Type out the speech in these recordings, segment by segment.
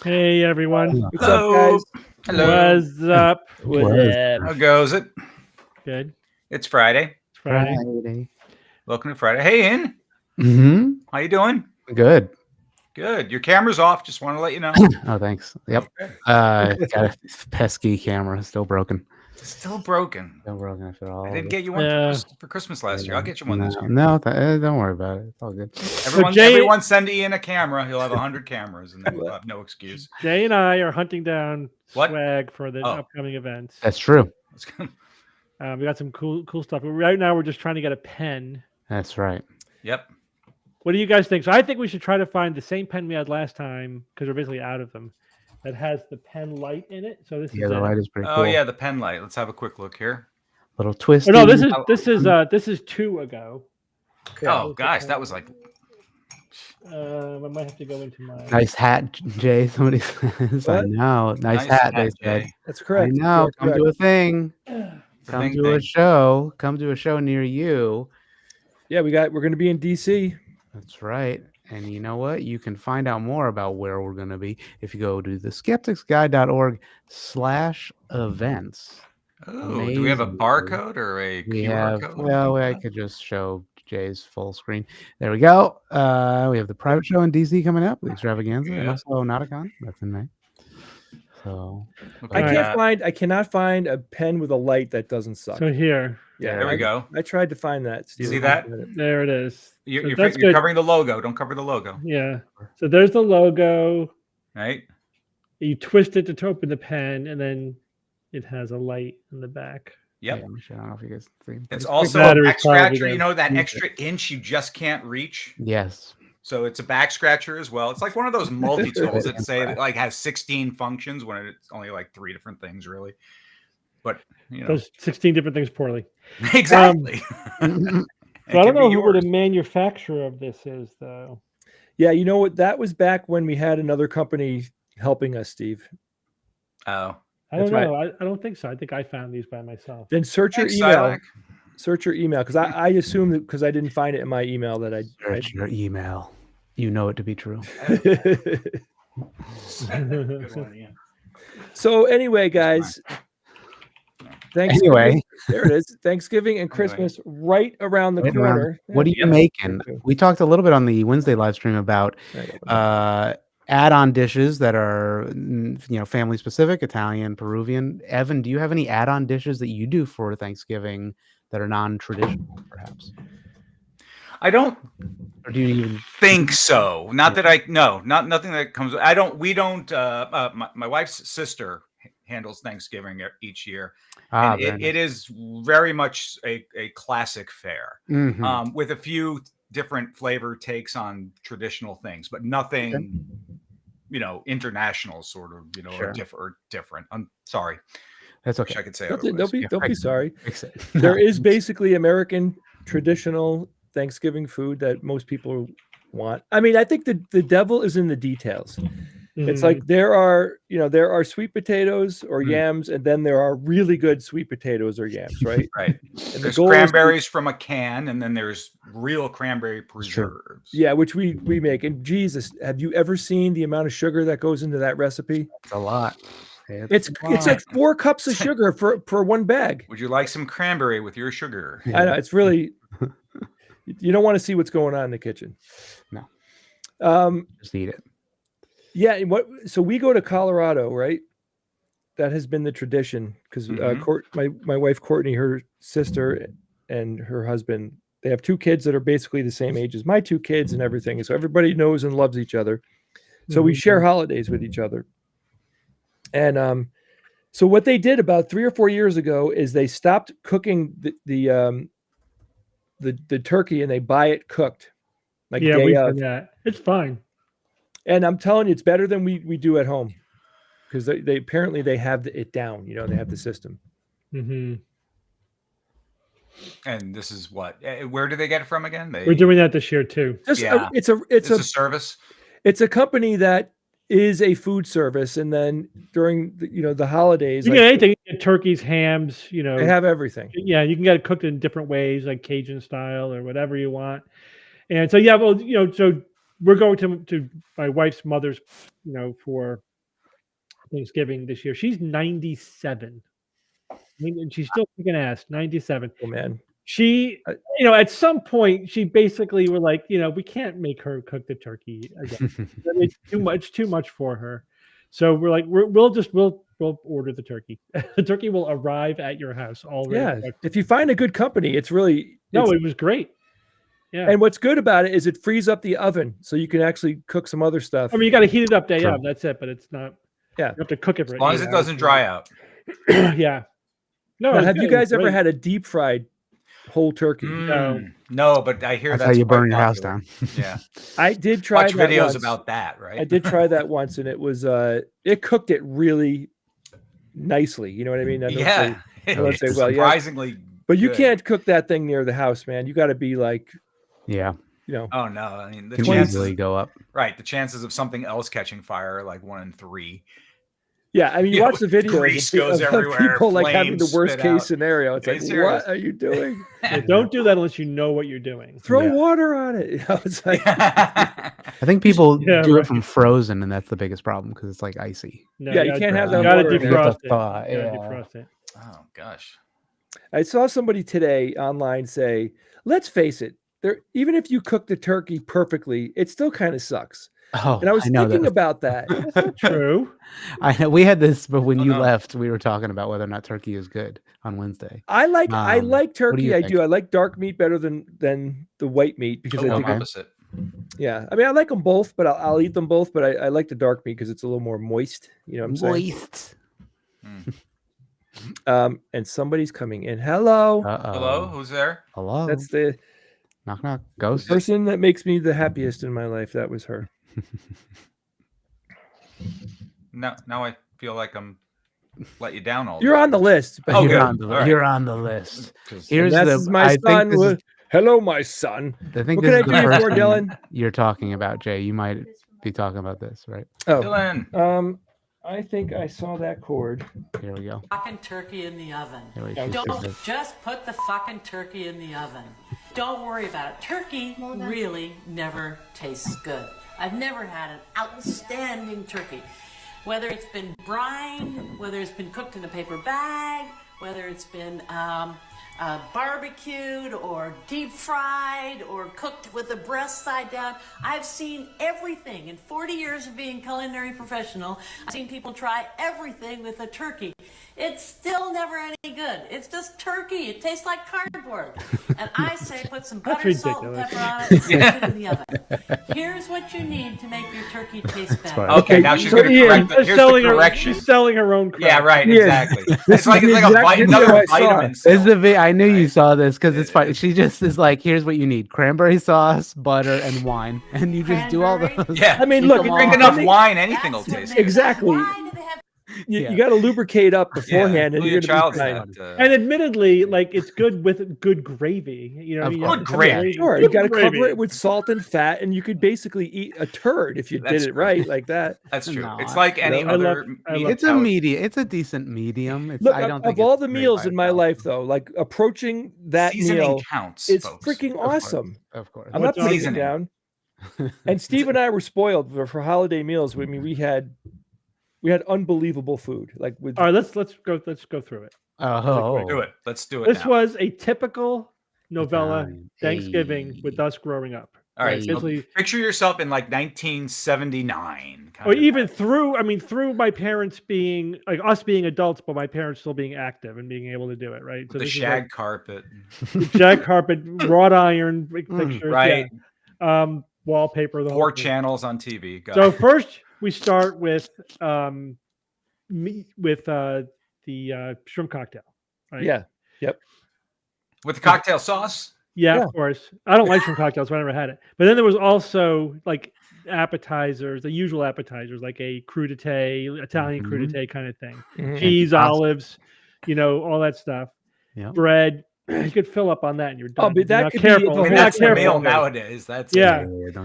Hey everyone. What's up, guys? Hello. What's up? How goes it? Good. It's Friday. It's Friday. Welcome to Friday. Hey, In. Mm-hmm. How you doing? Good. Good. Your camera's off. Just want to let you know. Oh, thanks. Yep. Okay. Got a pesky camera, still broken. Still broken. Still broken after all. I didn't of get you one for Christmas last year. I'll get you one this year. No, don't worry about it. It's all good. Everyone send Ian a camera. He'll have 100 cameras, and then we'll have no excuse. Jay and I are hunting down What? swag for the upcoming events. That's true. We got some cool stuff. But right now, we're just trying to get a pen. That's right. Yep. What do you guys think? So I think we should try to find the same pen we had last time because we're basically out of them. That has the pen light in it. So this is the light is pretty cool. Oh yeah, the pen light. Let's have a quick look here. Little twist. Oh, no, this is 2 ago. Oh gosh, that was like. I might have to go into my. Nice hat, Jay. Somebody says. I know. Nice hat, they said. That's correct. I know. Come to a thing. Come to a show. Come to a show near you. Yeah, we're going to be in DC. That's right. And you know what? You can find out more about where we're going to be if you go to theskepticsguide.org/events. Oh, do we have a barcode or a QR code? Well, I could just show Jay's full screen. There we go. We have the private show in DC coming up, the extravaganza, and also Nauticon. That's in May. So I cannot find a pen with a light that doesn't suck. So here. Yeah, there we go. I tried to find that. You see that? There it is. You're covering the logo. Don't cover the logo. Yeah. So there's the logo. Right. You twist it to open the pen, and then it has a light in the back. Yep. I don't know if you guys see. It's also a back scratcher. You know that extra inch you just can't reach? Yes. So it's a back scratcher as well. It's like one of those multi-tools that say that like has 16 functions when it's only like 3 different things, really. But you know, those 16 different things poorly. Exactly. So I don't know who the manufacturer of this is, though. Yeah, you know what? That was back when we had another company helping us, Steve. Oh, I don't know. I don't think so. I think I found these by myself. Then search your email. Search your email because I assume that because I didn't find it in my email that I search your email. You know it to be true. So anyway, guys. Anyway, there it is. Thanksgiving and Christmas right around the corner. What are you making? We talked a little bit on the Wednesday live stream about add-on dishes that are, family specific, Italian, Peruvian. Evan, do you have any add-on dishes that you do for Thanksgiving that are non-traditional, perhaps? I don't. Or do you even think so? Not that nothing that comes. We don't. My wife's sister handles Thanksgiving each year. It is very much a classic fare with a few different flavor takes on traditional things, but nothing, international sort of, or different. I'm sorry. That's okay. I could say don't be sorry. There is basically American traditional Thanksgiving food that most people want. I mean, I think the devil is in the details. It's like there are sweet potatoes or yams, and then there are really good sweet potatoes or yams, right? Right. And there's cranberries from a can, and then there's real cranberry preserves. Yeah, which we make. And Jesus, have you ever seen the amount of sugar that goes into that recipe? It's a lot. It's like 4 cups of sugar for one bag. Would you like some cranberry with your sugar? I know, it's really. You don't want to see what's going on in the kitchen. No. Just eat it. Yeah. So we go to Colorado, right? That has been the tradition because my wife Courtney, her sister, and her husband, they have 2 kids that are basically the same age as my 2 kids and everything. So everybody knows and loves each other. So we share holidays with each other. And so what they did about 3 or 4 years ago is they stopped cooking the turkey and they buy it cooked. Like yeah, we've done that. It's fine. And I'm telling you, it's better than we do at home because they apparently they have it down. They have the system. Mm-hmm. And this is what? Where do they get it from again? We're doing that this year too. It's a service. It's a company that is a food service, and then during the holidays, you get anything, turkeys, hams. They have everything. Yeah, you can get it cooked in different ways, like Cajun style or whatever you want. And so so we're going to my wife's mother's, for Thanksgiving this year. She's 97. I mean, and she's still kicking ass. 97. Oh man. She, at some point, she basically were like, we can't make her cook the turkey again. It's too much for her. So we're like, we'll order the turkey. The turkey will arrive at your house already. Yeah. If you find a good company, it was great. Yeah. And what's good about it is it frees up the oven, so you can actually cook some other stuff. I mean, you got to heat it up day of. That's it. But it's not. Yeah. You have to cook it for as long as it doesn't dry out. Yeah. No. Now, have you guys ever had a deep fried whole turkey? No, but I hear that's how you burn your house down. Yeah. I did try Watch that videos once. about that, right? I did try that once, and it was it cooked it really nicely. You know what I mean? Surprisingly. But you can't cook that thing near the house, man. You got to be like, yeah. Oh no! I mean, the can chances easily go up. Right, the chances of something else catching fire are like 1 in 3. Yeah, I mean, you watch the videos grease goes of everywhere, people like having the worst case scenario. It's like, serious. what are you doing? Don't do that unless you know what you're doing. Throw water on it. It's like, I think people do it from frozen, and that's the biggest problem because it's like icy. No, you can't have that. You got to water defrost it. Defrost it. Oh gosh! I saw somebody today online say, "Let's face it, even if you cook the turkey perfectly, it still kind of sucks." Oh, and I was thinking about that. That's not true. I know we had this, but when you left, we were talking about whether or not turkey is good on Wednesday. I like turkey. I do. I like dark meat better than the white meat because I think opposite. Yeah, I mean, I like them both, but I'll eat them both. But I like the dark meat because it's a little more moist. You know what I'm saying? And somebody's coming in. Hello. Hello. Who's there? Hello. That's the knock knock ghost person that makes me the happiest in my life. That was her. Now I feel like I'm let you down all. You're on the list. Oh, you're on the list. Here's my son. Hello, my son. I think what can I do for Dylan? You're talking about Jay. You might be talking about this, right? Oh, Dylan. I think I saw that cord. Here we go. Fucking turkey in the oven. Don't just put the fucking turkey in the oven. Don't worry about it. Turkey really never tastes good. I've never had an outstanding turkey. Whether it's been brined, whether it's been cooked in a paper bag, whether it's been barbecued or deep fried or cooked with the breast side down. I've seen everything. In 40 years of being a culinary professional, I've seen people try everything with a turkey. It's still never any good. It's just turkey. It tastes like cardboard. And I say put some butter, salt, and pepper on it and stick it in the oven. Here's what you need to make your turkey taste better. Okay, now she's going to correct it. Here's the correction. She's selling her own crap. Yeah, right, exactly. It's like another vitamin. I knew you saw this because it's funny. She just is like, here's what you need: cranberry sauce, butter, and wine, and you just do all those. Yeah, I mean, look, you drink enough wine, anything will taste good. Exactly. You got to lubricate up beforehand, and you're going to be fine. And admittedly, like it's good with good gravy. You know, good gravy. Sure, you got to cover it with salt and fat, and you could basically eat a turd if you did it right, like that. That's true. It's like any other. It's a medium. It's a decent medium. It's, Look, I don't think of all the meals in my life, though, like approaching that meal counts. It's freaking awesome. Of course, I'm not putting it down. And Steve and I were spoiled for holiday meals. I mean, we had unbelievable food. Like with all right, let's go through it. Do it. Let's do it. This was a typical novella Thanksgiving with us growing up. All right, so picture yourself in like 1979, or even through my parents being like us being adults, but my parents still being active and being able to do it. Right. So the shag carpet, wrought iron pictures, right? Yeah. Wallpaper, the 4 channels on TV. So first we start with the shrimp cocktail. Right? Yeah. Yep. With the cocktail sauce. Yeah, of course. I don't like shrimp cocktails, so I never had it. But then there was also like appetizers, the usual appetizers, like a crudité, Italian crudité kind of thing. Cheese, olives, all that stuff. Yeah. Bread. You could fill up on that and you're done. Oh, but that could careful. be that's the meal nowadays. That's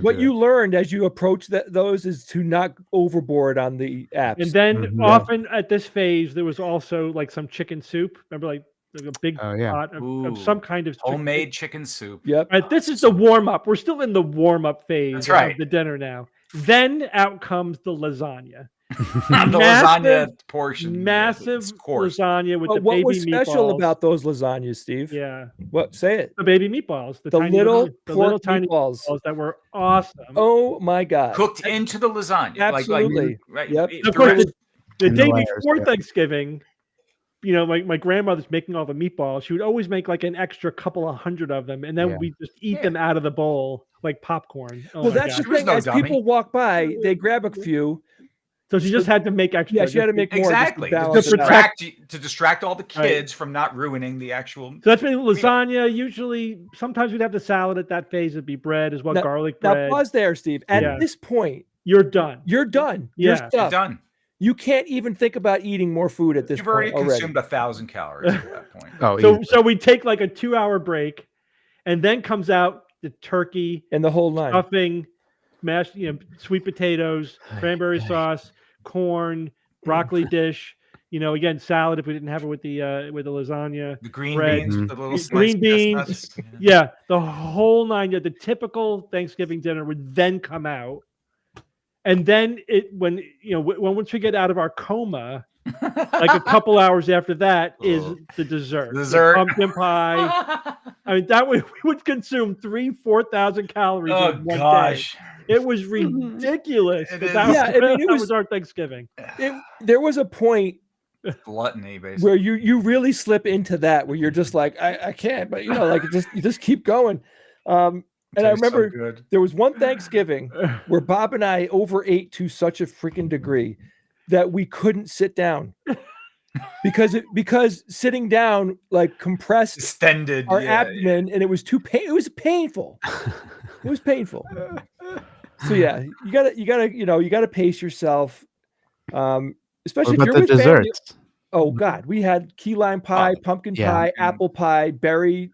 what you learned as you approach those is to not overboard on the apps. And then often at this phase, there was also like some chicken soup. Remember, like a big pot of some kind of homemade chicken soup. Yep. Right, this is the warm up. We're still in the warm up phase That's right. of the dinner now. Then out comes the lasagna. The lasagna portion. Massive lasagna with the what baby was special meatballs. about those lasagnas, Steve? Yeah. What? Say it. The baby meatballs. The tiny little tiny meatballs that were awesome. Oh my God. Cooked into the lasagna. Absolutely. Right. Yep. Of course, the day layers, before yeah. Thanksgiving, my grandmother's making all the meatballs. She would always make like an extra couple of hundred of them, and then we just eat them out of the bowl like popcorn. Well, that's the thing. As people walk by, they grab a few. So she just had to make extra. Yeah, she had to make more. Exactly. To distract all the kids from not ruining the actual. So that's been lasagna. Usually, sometimes we'd have the salad at that phase. It'd be bread as well, garlic bread. Now pause there, Steve. At this point, you're done. You're done. Yeah. You're done. You can't even think about eating more food at this You've point. already consumed 1,000 calories at that point. So we take like a 2-hour break, and then comes out the turkey and the whole line, stuffing, mashed, sweet potatoes, cranberry sauce, corn, broccoli dish. Again, salad if we didn't have it with the lasagna. The green bread, beans with the little green beans. chestnuts. Yeah, the whole nine. The typical Thanksgiving dinner would then come out. And then once we get out of our coma, like a couple hours after that is the dessert. Dessert. The pumpkin pie. I mean, that way we would consume 4,000 calories in one day. It was ridiculous. That was our Thanksgiving. There was a point, gluttony, basically, where you really slip into that, where you're just like, I can't, but you just keep going. And I remember there was one Thanksgiving where Bob and I overate to such a freaking degree that we couldn't sit down because sitting down like compressed, distended our abdomen, and it was it was painful. It was painful. So yeah, you gotta pace yourself, especially if you're with family. Oh God, we had key lime pie, pumpkin pie, apple pie,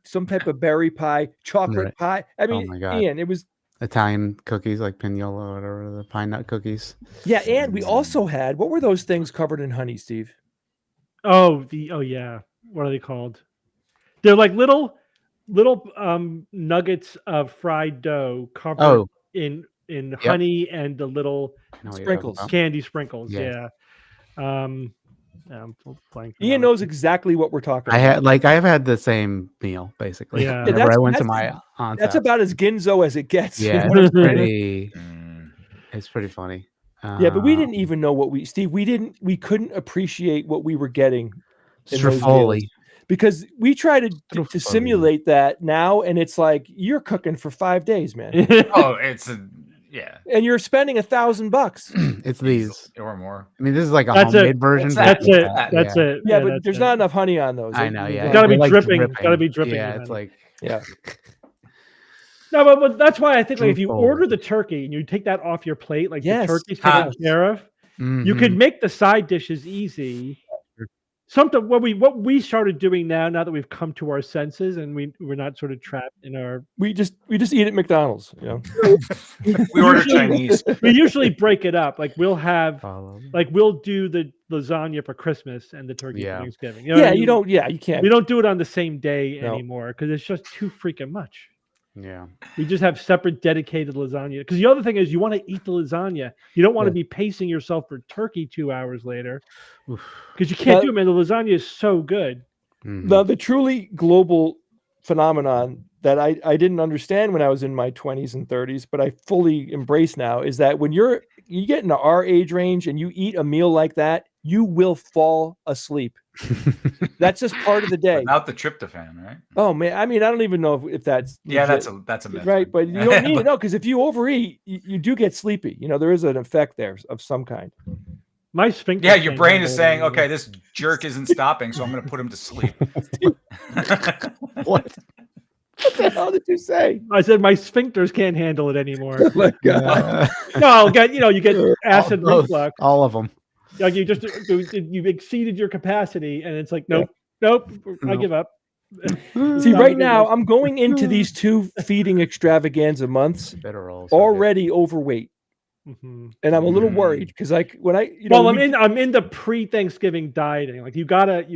some type of berry pie, chocolate pie. I mean, Ian, it was Italian cookies like pinola or whatever, the pine nut cookies. Yeah, and we also had, what were those things covered in honey, Steve? Oh yeah. What are they called? They're like little nuggets of fried dough covered in honey and the little sprinkles, candy sprinkles. Yeah. Ian knows exactly what we're talking about. I have had the same meal basically. Yeah. Whenever I went to my aunt's that's house. about as ginzo as it gets. Yeah, it's pretty. It's pretty funny. Yeah, but we didn't even know what we couldn't appreciate what we were getting. Strafoli. Because we try to simulate that now, and it's like you're cooking for 5 days, man. And you're spending $1,000. It's these or more. I mean, this is like a homemade version. That's it. Yeah, but there's not enough honey on those. I know. Yeah, it's gotta be dripping. It's gotta be dripping. Yeah, it's like No, but that's why I think like if you order the turkey and you take that off your plate, like the turkey's taken care of, you could make the side dishes easy. Something what we started doing now that we've come to our senses and we're not sort of trapped in our. We just eat at McDonald's, We order Chinese. We usually break it up. Like we'll do the lasagna for Christmas and the turkey for Thanksgiving. You can't. We don't do it on the same day anymore because it's just too freaking much. Yeah, we just have separate dedicated lasagna because the other thing is you want to eat the lasagna. You don't want to be pacing yourself for turkey 2 hours later because you can't do it, man. The lasagna is so good. Now, the truly global phenomenon that I didn't understand when I was in my 20s and 30s, but I fully embrace now is that when you get into our age range and you eat a meal like that, you will fall asleep. That's just part of the day. Without the tryptophan, right? Oh man, I mean, I don't even know if that's legit. that's a myth, right. But you don't need it, because if you overeat, you do get sleepy. There is an effect there of some kind. My sphincter. Yeah, your brain is saying, okay, this jerk isn't stopping, so I'm going to put him to sleep. What the hell did you say? I said my sphincters can't handle it anymore. Oh my God. No, you get acid reflux. All of them. Like you've exceeded your capacity, and it's like nope, I give up. See, right now I'm going into these 2 feeding extravaganza months already overweight, and I'm a little worried because I'm in the pre-Thanksgiving dieting. Like you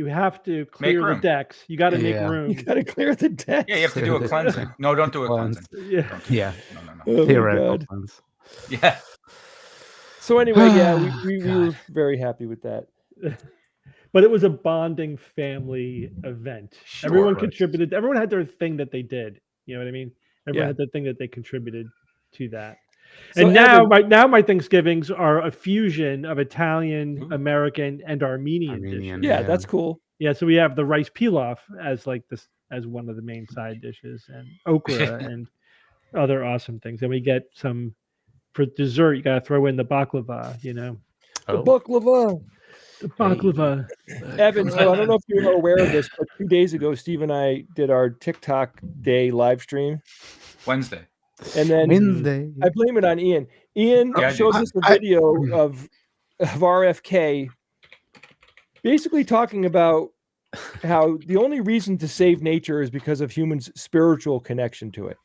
have to clear the decks. You got to make room. You got to clear the decks. Yeah, you have to do a cleansing. No, don't do a cleansing. Yeah. No. Theoretical cleanse. Yeah. So anyway, yeah, we were very happy with that. But it was a bonding family event. Sure. Everyone contributed. Everyone had their thing that they did. You know what I mean? Everyone Yeah. had their thing that they contributed to that. So And now, Evan, my Thanksgivings are a fusion of Italian, American, and Armenian dishes. yeah, that's cool. Yeah, so we have the rice pilaf as like this as one of the main side dishes, and okra and other awesome things. And we get some for dessert. You got to throw in the baklava. You know, The baklava. the baklava. Evan, so I don't know if you're aware of this, but 2 days ago, Steve and I did our TikTok day live stream. Wednesday. And then Wednesday. I blame it on Ian. Ian showed us a video of RFK basically talking about how the only reason to save nature is because of humans' spiritual connection to it.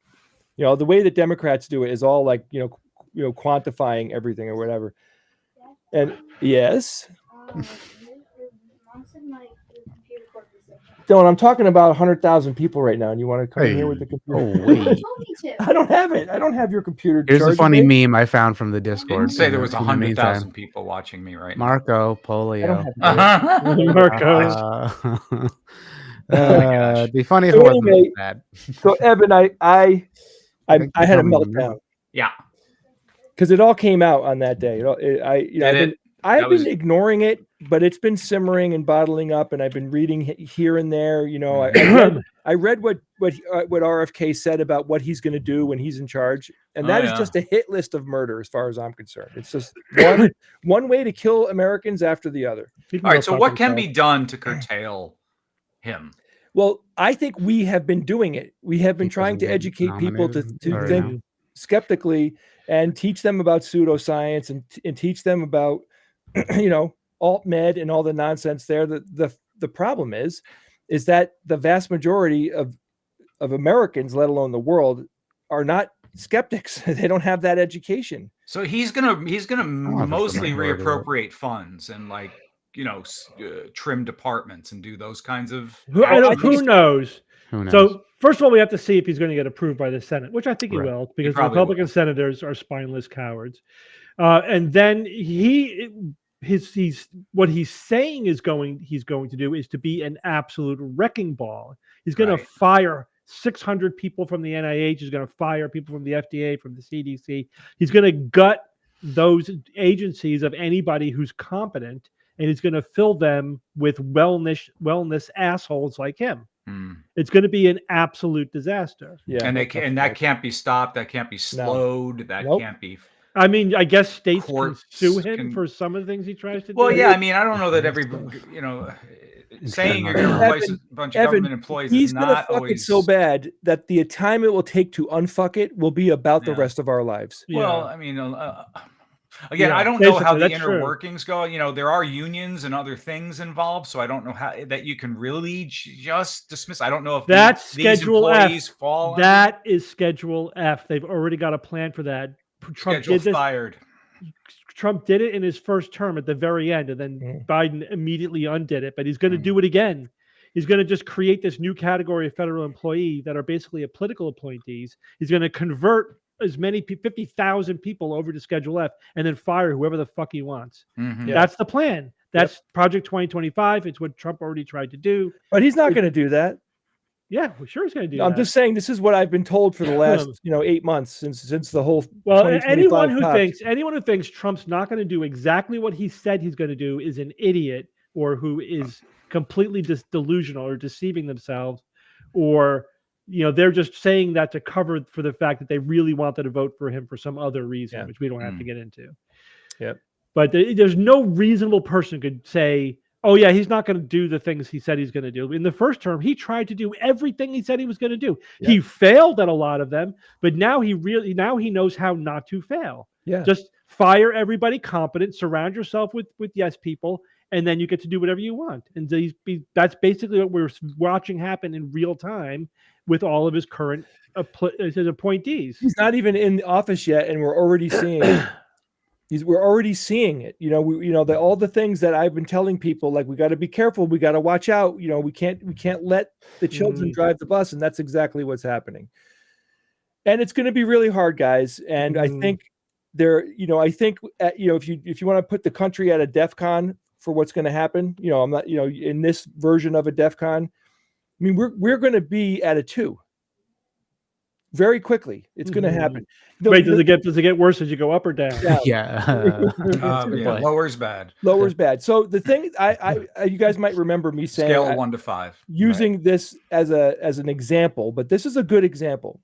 You know, the way that Democrats do it is all like, you know, quantifying everything or whatever. And yes. Dylan, I'm talking about 100,000 people right now, and you want to come in here with the computer? Oh, wait. I don't have it. I don't have your computer. Here's a funny meme I found from the Discord. Didn't say there was in the 100,000 meantime. people watching me right now. Marco Polio. Marco. It'd be funny if So it wasn't anyway, bad. So Evan, I had a coming, meltdown Yeah. because it all came out on that day. I've been ignoring it, but it's been simmering and bottling up, and I've been reading here and there. You know, I read what RFK said about what he's going to do when he's in charge, and that is just a hit list of murder, as far as I'm concerned. It's just one way to kill Americans after the other. All right. So what can be done to curtail him? Well, I think we have been doing it. We have been trying to educate people to think skeptically and teach them about pseudoscience and teach them about, you know, alt med and all the nonsense there. The problem is that the vast majority of Americans, let alone the world, are not skeptics. They don't have that education. So he's gonna mostly reappropriate funds and, like, you know, trim departments and do those kinds of. Who knows? Who knows? So first of all, we have to see if he's going to get approved by the Senate, which I think he will, because the Republican senators are spineless cowards. And then what he's saying he's going to do is to be an absolute wrecking ball. He's going to fire 600 people from the NIH. He's going to fire people from the FDA, from the CDC. He's going to gut those agencies of anybody who's competent, and he's going to fill them with wellness assholes like him. It's going to be an absolute disaster. Yeah, and that can't be stopped. That can't be slowed. That can't be. I mean, I guess states can sue him for some of the things he tries to do. Well, yeah, I mean, I don't know that saying you're going to replace a bunch of government employees is not always. It's so bad that the time it will take to unfuck it will be about the rest of our lives. Well, I mean, again, I don't know how the inner workings go. You know, there are unions and other things involved, so I don't know how that you can really just dismiss. I don't know if that's these Schedule employees F. fall. That is Schedule F. They've already got a plan for that. Trump did this. Trump did it in his first term at the very end, and then Biden immediately undid it. But he's going to do it again. He's going to just create this new category of federal employee that are basically political appointees. He's going to convert as many 50,000 people over to Schedule F and then fire whoever the fuck he wants. That's the plan. That's Project 2025. It's what Trump already tried to do. But he's not going to do that. Yeah, well, sure he's going to do that. I'm just saying this is what I've been told for the last 8 months since the whole. Well, anyone who thinks Trump's not going to do exactly what he said he's going to do is an idiot, or who is completely delusional or deceiving themselves, or they're just saying that to cover for the fact that they really wanted to vote for him for some other reason, which we don't have to get into. Yep. But there's no reasonable person who could say, oh yeah, he's not going to do the things he said he's going to do. In the first term, he tried to do everything he said he was going to do. Yep. He failed at a lot of them, but now he knows how not to fail. Yeah. Just fire everybody competent, surround yourself with yes people, and then you get to do whatever you want. And that's basically what we're watching happen in real time with all of his current his appointees. He's not even in office yet, and we're already seeing it. We're already seeing it. All the things that I've been telling people, like, we got to be careful, we got to watch out. We can't let the children drive the bus, and that's exactly what's happening. And it's going to be really hard, guys. And I think there, I think, if you want to put the country at a DEFCON for what's going to happen, I'm not, in this version of a DEFCON, I mean, we're going to be at a 2 very quickly. It's going to happen. Wait, does it get worse as you go up or down? Yeah. Lower's bad. Lower's bad. So the thing, I you guys might remember me saying, scale of 1 to 5, using this as an example, but this is a good example.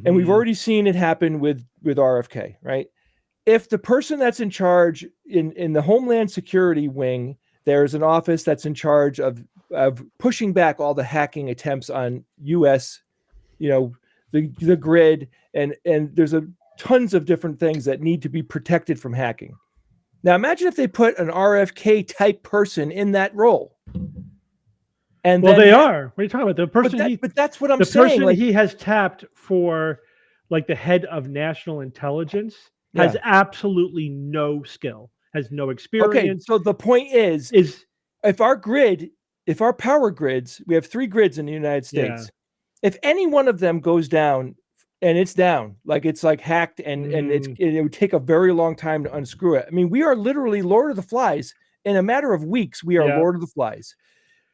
And we've already seen it happen with RFK, right? If the person that's in charge in the Homeland Security wing, there's an office that's in charge of pushing back all the hacking attempts on U.S., the grid, and there's tons of different things that need to be protected from hacking. Now imagine if they put an RFK type person in that role. And they are. What are you talking about? The person, but that's what I'm saying. The person he has tapped for, like the head of national intelligence, has absolutely no skill, has no experience. Okay, so the point is if our power grids, we have 3 grids in the United States. If any one of them goes down, and it's down, like it's like hacked, and it would take a very long time to unscrew it. I mean, we are literally Lord of the Flies. In a matter of weeks, we are Lord of the Flies.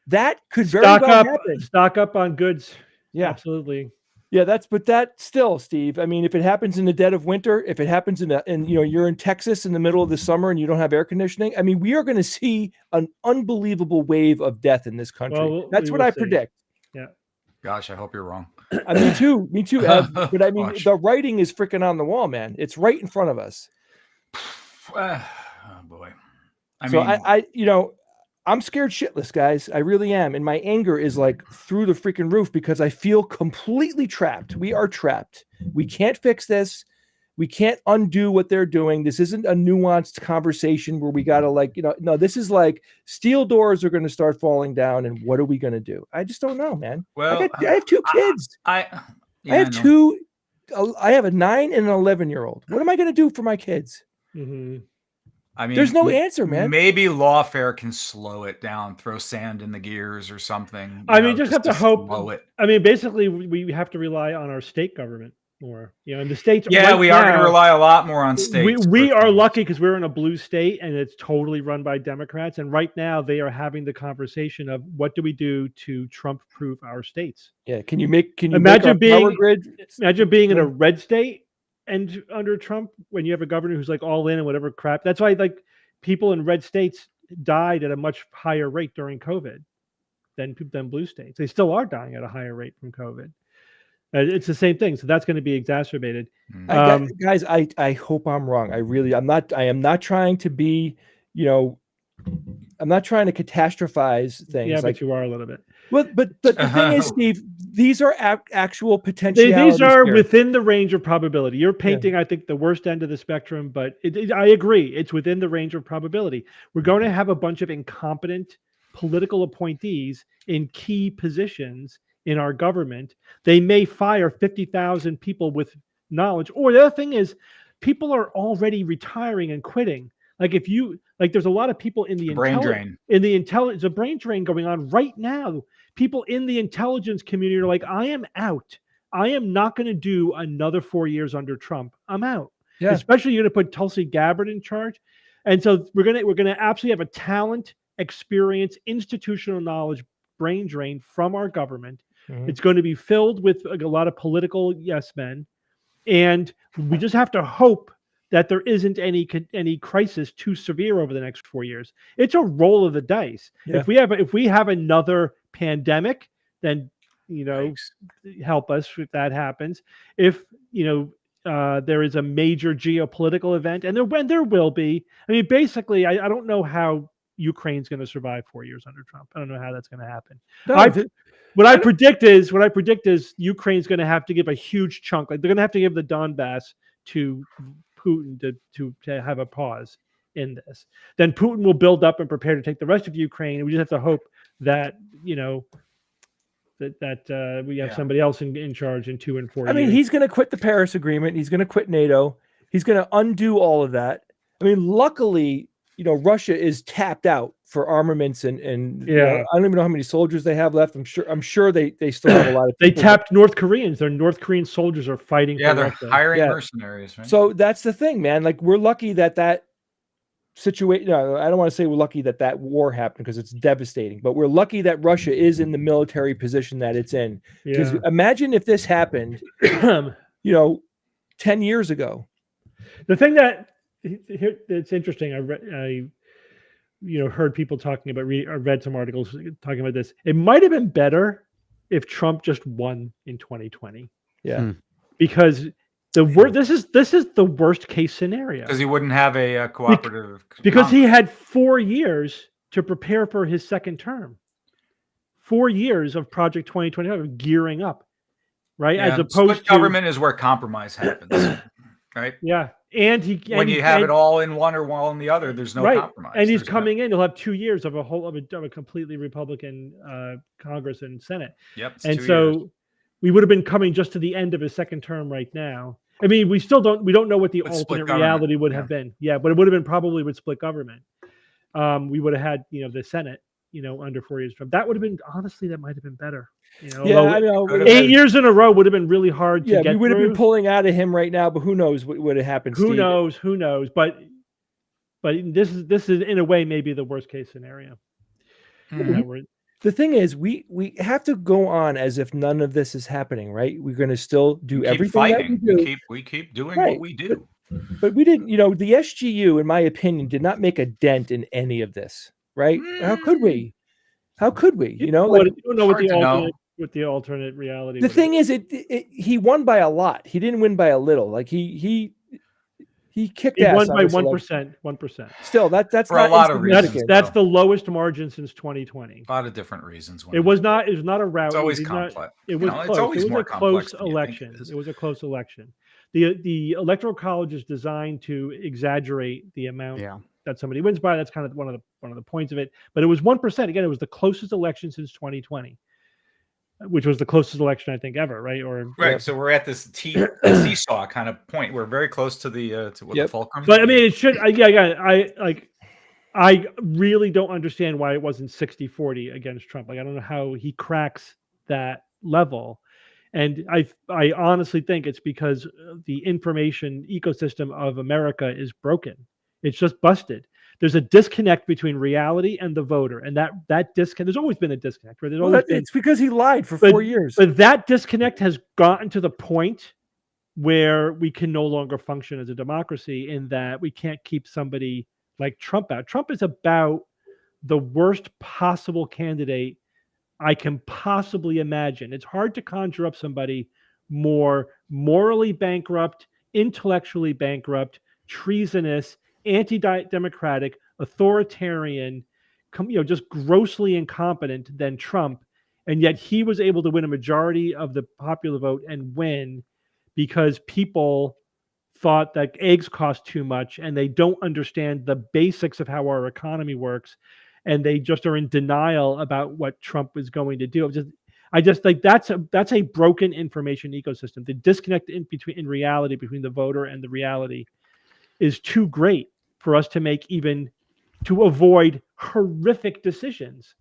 That could very well happen. Stock up on goods. Yeah, absolutely. Yeah, but that still, Steve. I mean, if it happens in the dead of winter, if it happens you're in Texas in the middle of the summer and you don't have air conditioning, I mean, we are going to see an unbelievable wave of death in this country. Well, that's what I predict. Yeah. Gosh, I hope you're wrong. Me too, Ev. But I mean, the writing is freaking on the wall, man. It's right in front of us. Oh boy. I'm scared shitless, guys. I really am. And my anger is like through the freaking roof because I feel completely trapped. We are trapped. We can't fix this. We can't undo what they're doing. This isn't a nuanced conversation where we got to no, this is like steel doors are going to start falling down. And what are we going to do? I just don't know, man. Well, I have 2 kids. I have 2. I have a 9 and an 11-year-old. What am I going to do for my kids? Mm-hmm. I mean, there's no answer, man. Maybe lawfare can slow it down, throw sand in the gears or something. Just have to hope. I mean, basically, we have to rely on our state government more. In the states. Yeah, we are going to rely a lot more on states. We are lucky because we're in a blue state and it's totally run by Democrats. And right now, they are having the conversation of what do we do to Trump-proof our states? Yeah, can you imagine being power grid? Imagine being in a red state. And under Trump, when you have a governor who's like all in and whatever crap, that's why like people in red states died at a much higher rate during COVID than blue states. They still are dying at a higher rate from COVID. It's the same thing. So that's going to be exacerbated. Guys, I hope I'm wrong. I am not trying to be, I'm not trying to catastrophize things. Yeah, but you are a little bit. Well, but the thing is, Steve, these are actual potentialities. These are within the range of probability. You're painting, I think, the worst end of the spectrum, but I agree. It's within the range of probability. We're going to have a bunch of incompetent political appointees in key positions in our government. They may fire 50,000 people with knowledge. Or the other thing is, people are already retiring and quitting. There's a lot of people in the brain drain. There's a brain drain going on right now. People in the intelligence community are like, I am out. I am not going to do another 4 years under Trump. I'm out. Yeah. Especially you're going to put Tulsi Gabbard in charge. And so we're going to absolutely have a talent, experience, institutional knowledge brain drain from our government. Mm-hmm. It's going to be filled with a lot of political yes men. And we just have to hope that there isn't any crisis too severe over the next 4 years. It's a roll of the dice. Yeah. If we have another pandemic, then help us if that happens. If there is a major geopolitical event, and there will be. I mean, basically, I don't know how Ukraine's going to survive 4 years under Trump. I don't know how that's going to happen. What I predict is Ukraine's going to have to give a huge chunk. Like they're going to have to give the Donbass to Putin to have a pause in this. Then Putin will build up and prepare to take the rest of Ukraine. And we just have to hope that that we have somebody else in charge in 2 and 4 years. I mean, he's going to quit the Paris Agreement. He's going to quit NATO. He's going to undo all of that. I mean, luckily, Russia is tapped out for armaments and Yeah. I don't even know how many soldiers they have left. I'm sure they still have a lot of They people. tapped North Koreans. Their North Korean soldiers are fighting Yeah, for they're Russia. hiring Yeah. mercenaries, right? So that's the thing, man. Like, we're lucky that situation. No, I don't want to say we're lucky that war happened, because it's devastating, but we're lucky that Russia is in the military position that it's in. Because imagine if this happened, 10 years ago. The thing that it's interesting, I heard people talking about, I read some articles talking about this. It might have been better if Trump just won in 2020. Yeah. Because this is the worst case scenario. Because he wouldn't have a cooperative. Because he had 4 years to prepare for his second term. 4 years of Project 2025 of gearing up, right? Yeah, as opposed split government is where compromise happens, right? Yeah, and when you have it all in one or all in the other, there's no compromise. And he's coming in. He'll have 2 years of a completely Republican Congress and Senate. Yep. And so years. We would have been coming just to the end of his second term right now. I mean, we don't know what the alternate reality would have been. Yeah, but it would have been probably with split government. We would have had the Senate under 4 years Trump. That would have been, honestly, that might have been better. I know. 8 years in a row would have been really hard to get. We would have been pulling out of him right now, but who knows what would have happened? Who knows? But this is in a way maybe the worst case scenario. The thing is, we have to go on as if none of this is happening, right? We're going to still do everything fighting. that we do. We keep doing what we do. But we didn't. The SGU, in my opinion, did not make a dent in any of this, right? How could we? How could we? You don't know what the alternate reality. The thing is, he won by a lot. He didn't win by a little. Like he kicked ass. He won by 1%. 1%. Still, that's for not a lot of reasons. That's the lowest margin since 2020. A lot of different reasons. It was not a rout. It's always complex. It was close. It's always it was more a close complex election. It was a close election. The Electoral College is designed to exaggerate the amount that somebody wins by. That's kind of one of the points of it. But it was 1%. Again, it was the closest election since 2020. Which was the closest election I think ever, right? So we're at this seesaw kind of point. We're very close to the the fulcrum. But I mean, it should. I really don't understand why it wasn't 60-40 against Trump. Like, I don't know how he cracks that level, and I honestly think it's because the information ecosystem of America is broken. It's just busted. There's a disconnect between reality and the voter, and that disconnect. There's always been a disconnect. Right? It's because he lied for 4 years. But that disconnect has gotten to the point where we can no longer function as a democracy. In that we can't keep somebody like Trump out. Trump is about the worst possible candidate I can possibly imagine. It's hard to conjure up somebody more morally bankrupt, intellectually bankrupt, treasonous, anti-democratic, authoritarian, just grossly incompetent than Trump. And yet he was able to win a majority of the popular vote and win because people thought that eggs cost too much and they don't understand the basics of how our economy works. And they just are in denial about what Trump is going to do. I just think that's a broken information ecosystem. The disconnect in reality between the voter and the reality is too great for us to make, even to avoid horrific decisions.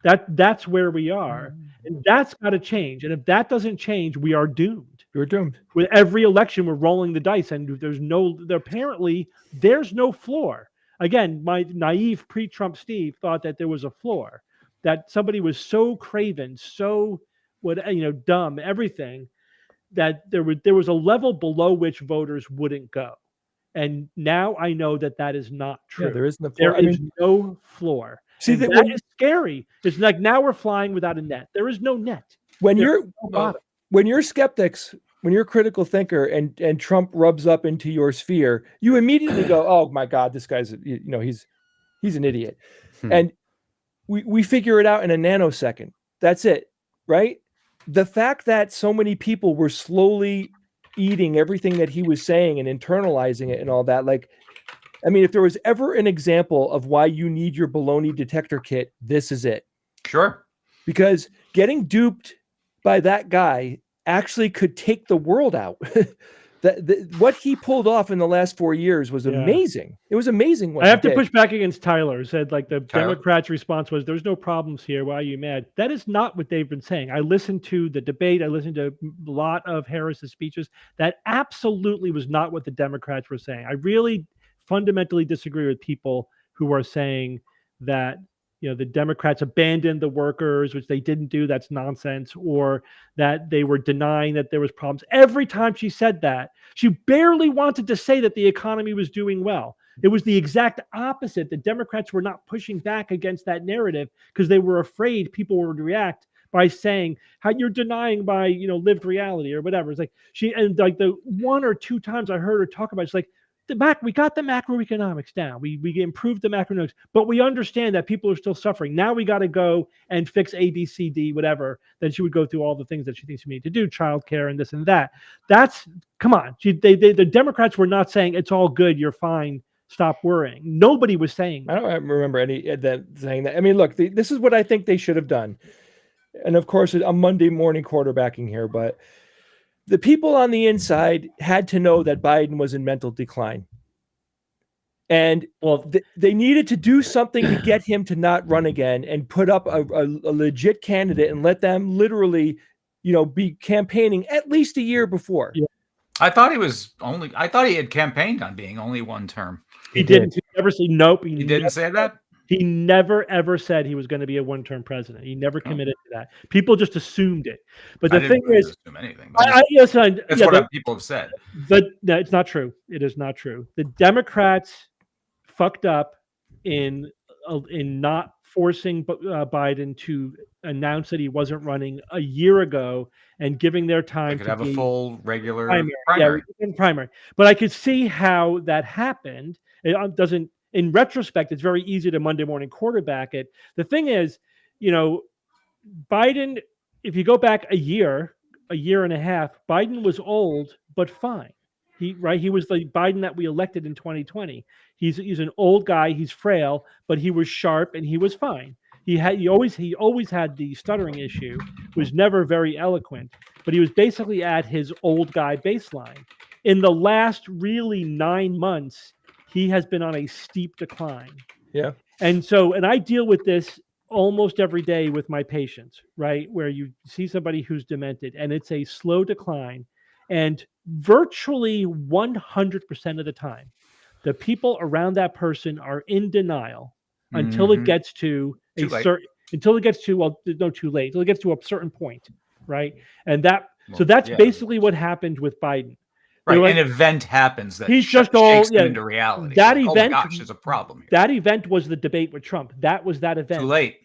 That's where we are, and that's got to change. And if that doesn't change, we are doomed. We're doomed. With every election, we're rolling the dice, and there's no floor. Again, my naive pre-Trump Steve thought that there was a floor, that somebody was so craven, so dumb, everything, that there was a level below which voters wouldn't go. And now I know that is not true. Yeah, there isn't a floor. There is no floor. See, that is scary. It's like now we're flying without a net. There is no net. When you're skeptics, when you're a critical thinker, and Trump rubs up into your sphere, you immediately go, "Oh my God, this guy's he's an idiot," and we figure it out in a nanosecond. That's it, right? The fact that so many people were slowly eating everything that he was saying and internalizing it and all that, if there was ever an example of why you need your baloney detector kit, this is it. Sure. Because getting duped by that guy actually could take the world out. What he pulled off in the last 4 years was amazing. It was amazing. What I have to push back against Tyler. Who said like the Democrats' response was, "There's no problems here. Why are you mad?" That is not what they've been saying. I listened to the debate. I listened to a lot of Harris's speeches. That absolutely was not what the Democrats were saying. I really fundamentally disagree with people who are saying that the Democrats abandoned the workers, which they didn't do. That's nonsense. Or that they were denying that there was problems. Every time she said that, she barely wanted to say that the economy was doing well. It was the exact opposite. The Democrats were not pushing back against that narrative because they were afraid people would react by saying how you're denying by lived reality or whatever. It's like like the one or two times I heard her talk about it, it's like, we got the macroeconomics down. We improved the macroeconomics, but we understand that people are still suffering. Now we got to go and fix A, B, C, D, whatever. Then she would go through all the things that she thinks we need to do, childcare and this and that. Come on. The Democrats were not saying it's all good, you're fine, stop worrying. Nobody was saying that. I don't remember any of that saying that. I mean, look, this is what I think they should have done. And of course, I'm Monday morning quarterbacking here, but the people on the inside had to know that Biden was in mental decline. And they needed to do something to get him to not run again and put up a legit candidate and let them literally, be campaigning at least a year before. Yeah. I thought he had campaigned on being only one term. He didn't. He never said nope. He didn't say that? He never, ever said he was going to be a one-term president. He never committed to that. People just assumed it. But the thing is, assume anything. That's what people have said. No, it's not true. It is not true. The Democrats fucked up in not forcing Biden to announce that he wasn't running a year ago and giving their time to have a full regular primary. Yeah, primary. But I could see how that happened. It doesn't. In retrospect, it's very easy to Monday morning quarterback it. The thing is, Biden, if you go back a year and a half, Biden was old, but fine. He was the Biden that we elected in 2020. He's an old guy. He's frail, but he was sharp and he was fine. He always had the stuttering issue, was never very eloquent, but he was basically at his old guy baseline. In the last really 9 months, he has been on a steep decline. Yeah. And I deal with this almost every day with my patients, right? Where you see somebody who's demented and it's a slow decline. And virtually 100% of the time, the people around that person are in denial until it gets to until it gets to a certain point, right? And that's basically what happened with Biden. Right, an event happens that he's shakes him into reality. That event, oh my gosh, there's a problem here. That event was the debate with Trump. That was that event. Too late.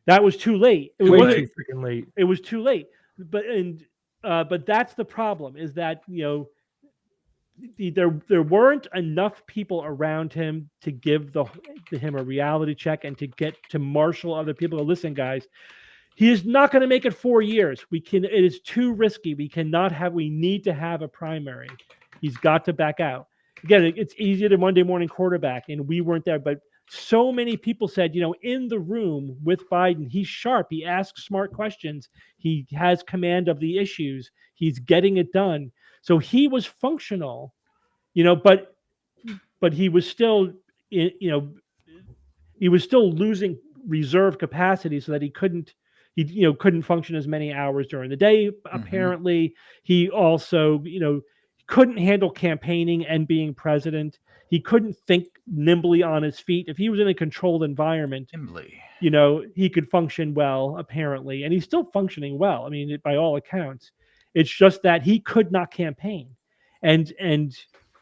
That was too late. It was too freaking late. It was too late. But that's the problem. Is that there weren't enough people around him to give him a reality check and to get to marshal other people. Listen, guys. He is not going to make it 4 years. It is too risky. We need to have a primary. He's got to back out. Again, it's easier to Monday morning quarterback, and we weren't there. But so many people said, in the room with Biden, he's sharp. He asks smart questions. He has command of the issues. He's getting it done. So he was functional, but he was still, he was still losing reserve capacity so that he couldn't function as many hours during the day. Apparently, he also, couldn't handle campaigning and being president. He couldn't think nimbly on his feet. If he was in a controlled environment, he could function well, apparently, and he's still functioning well. I mean, by all accounts, it's just that he could not campaign, and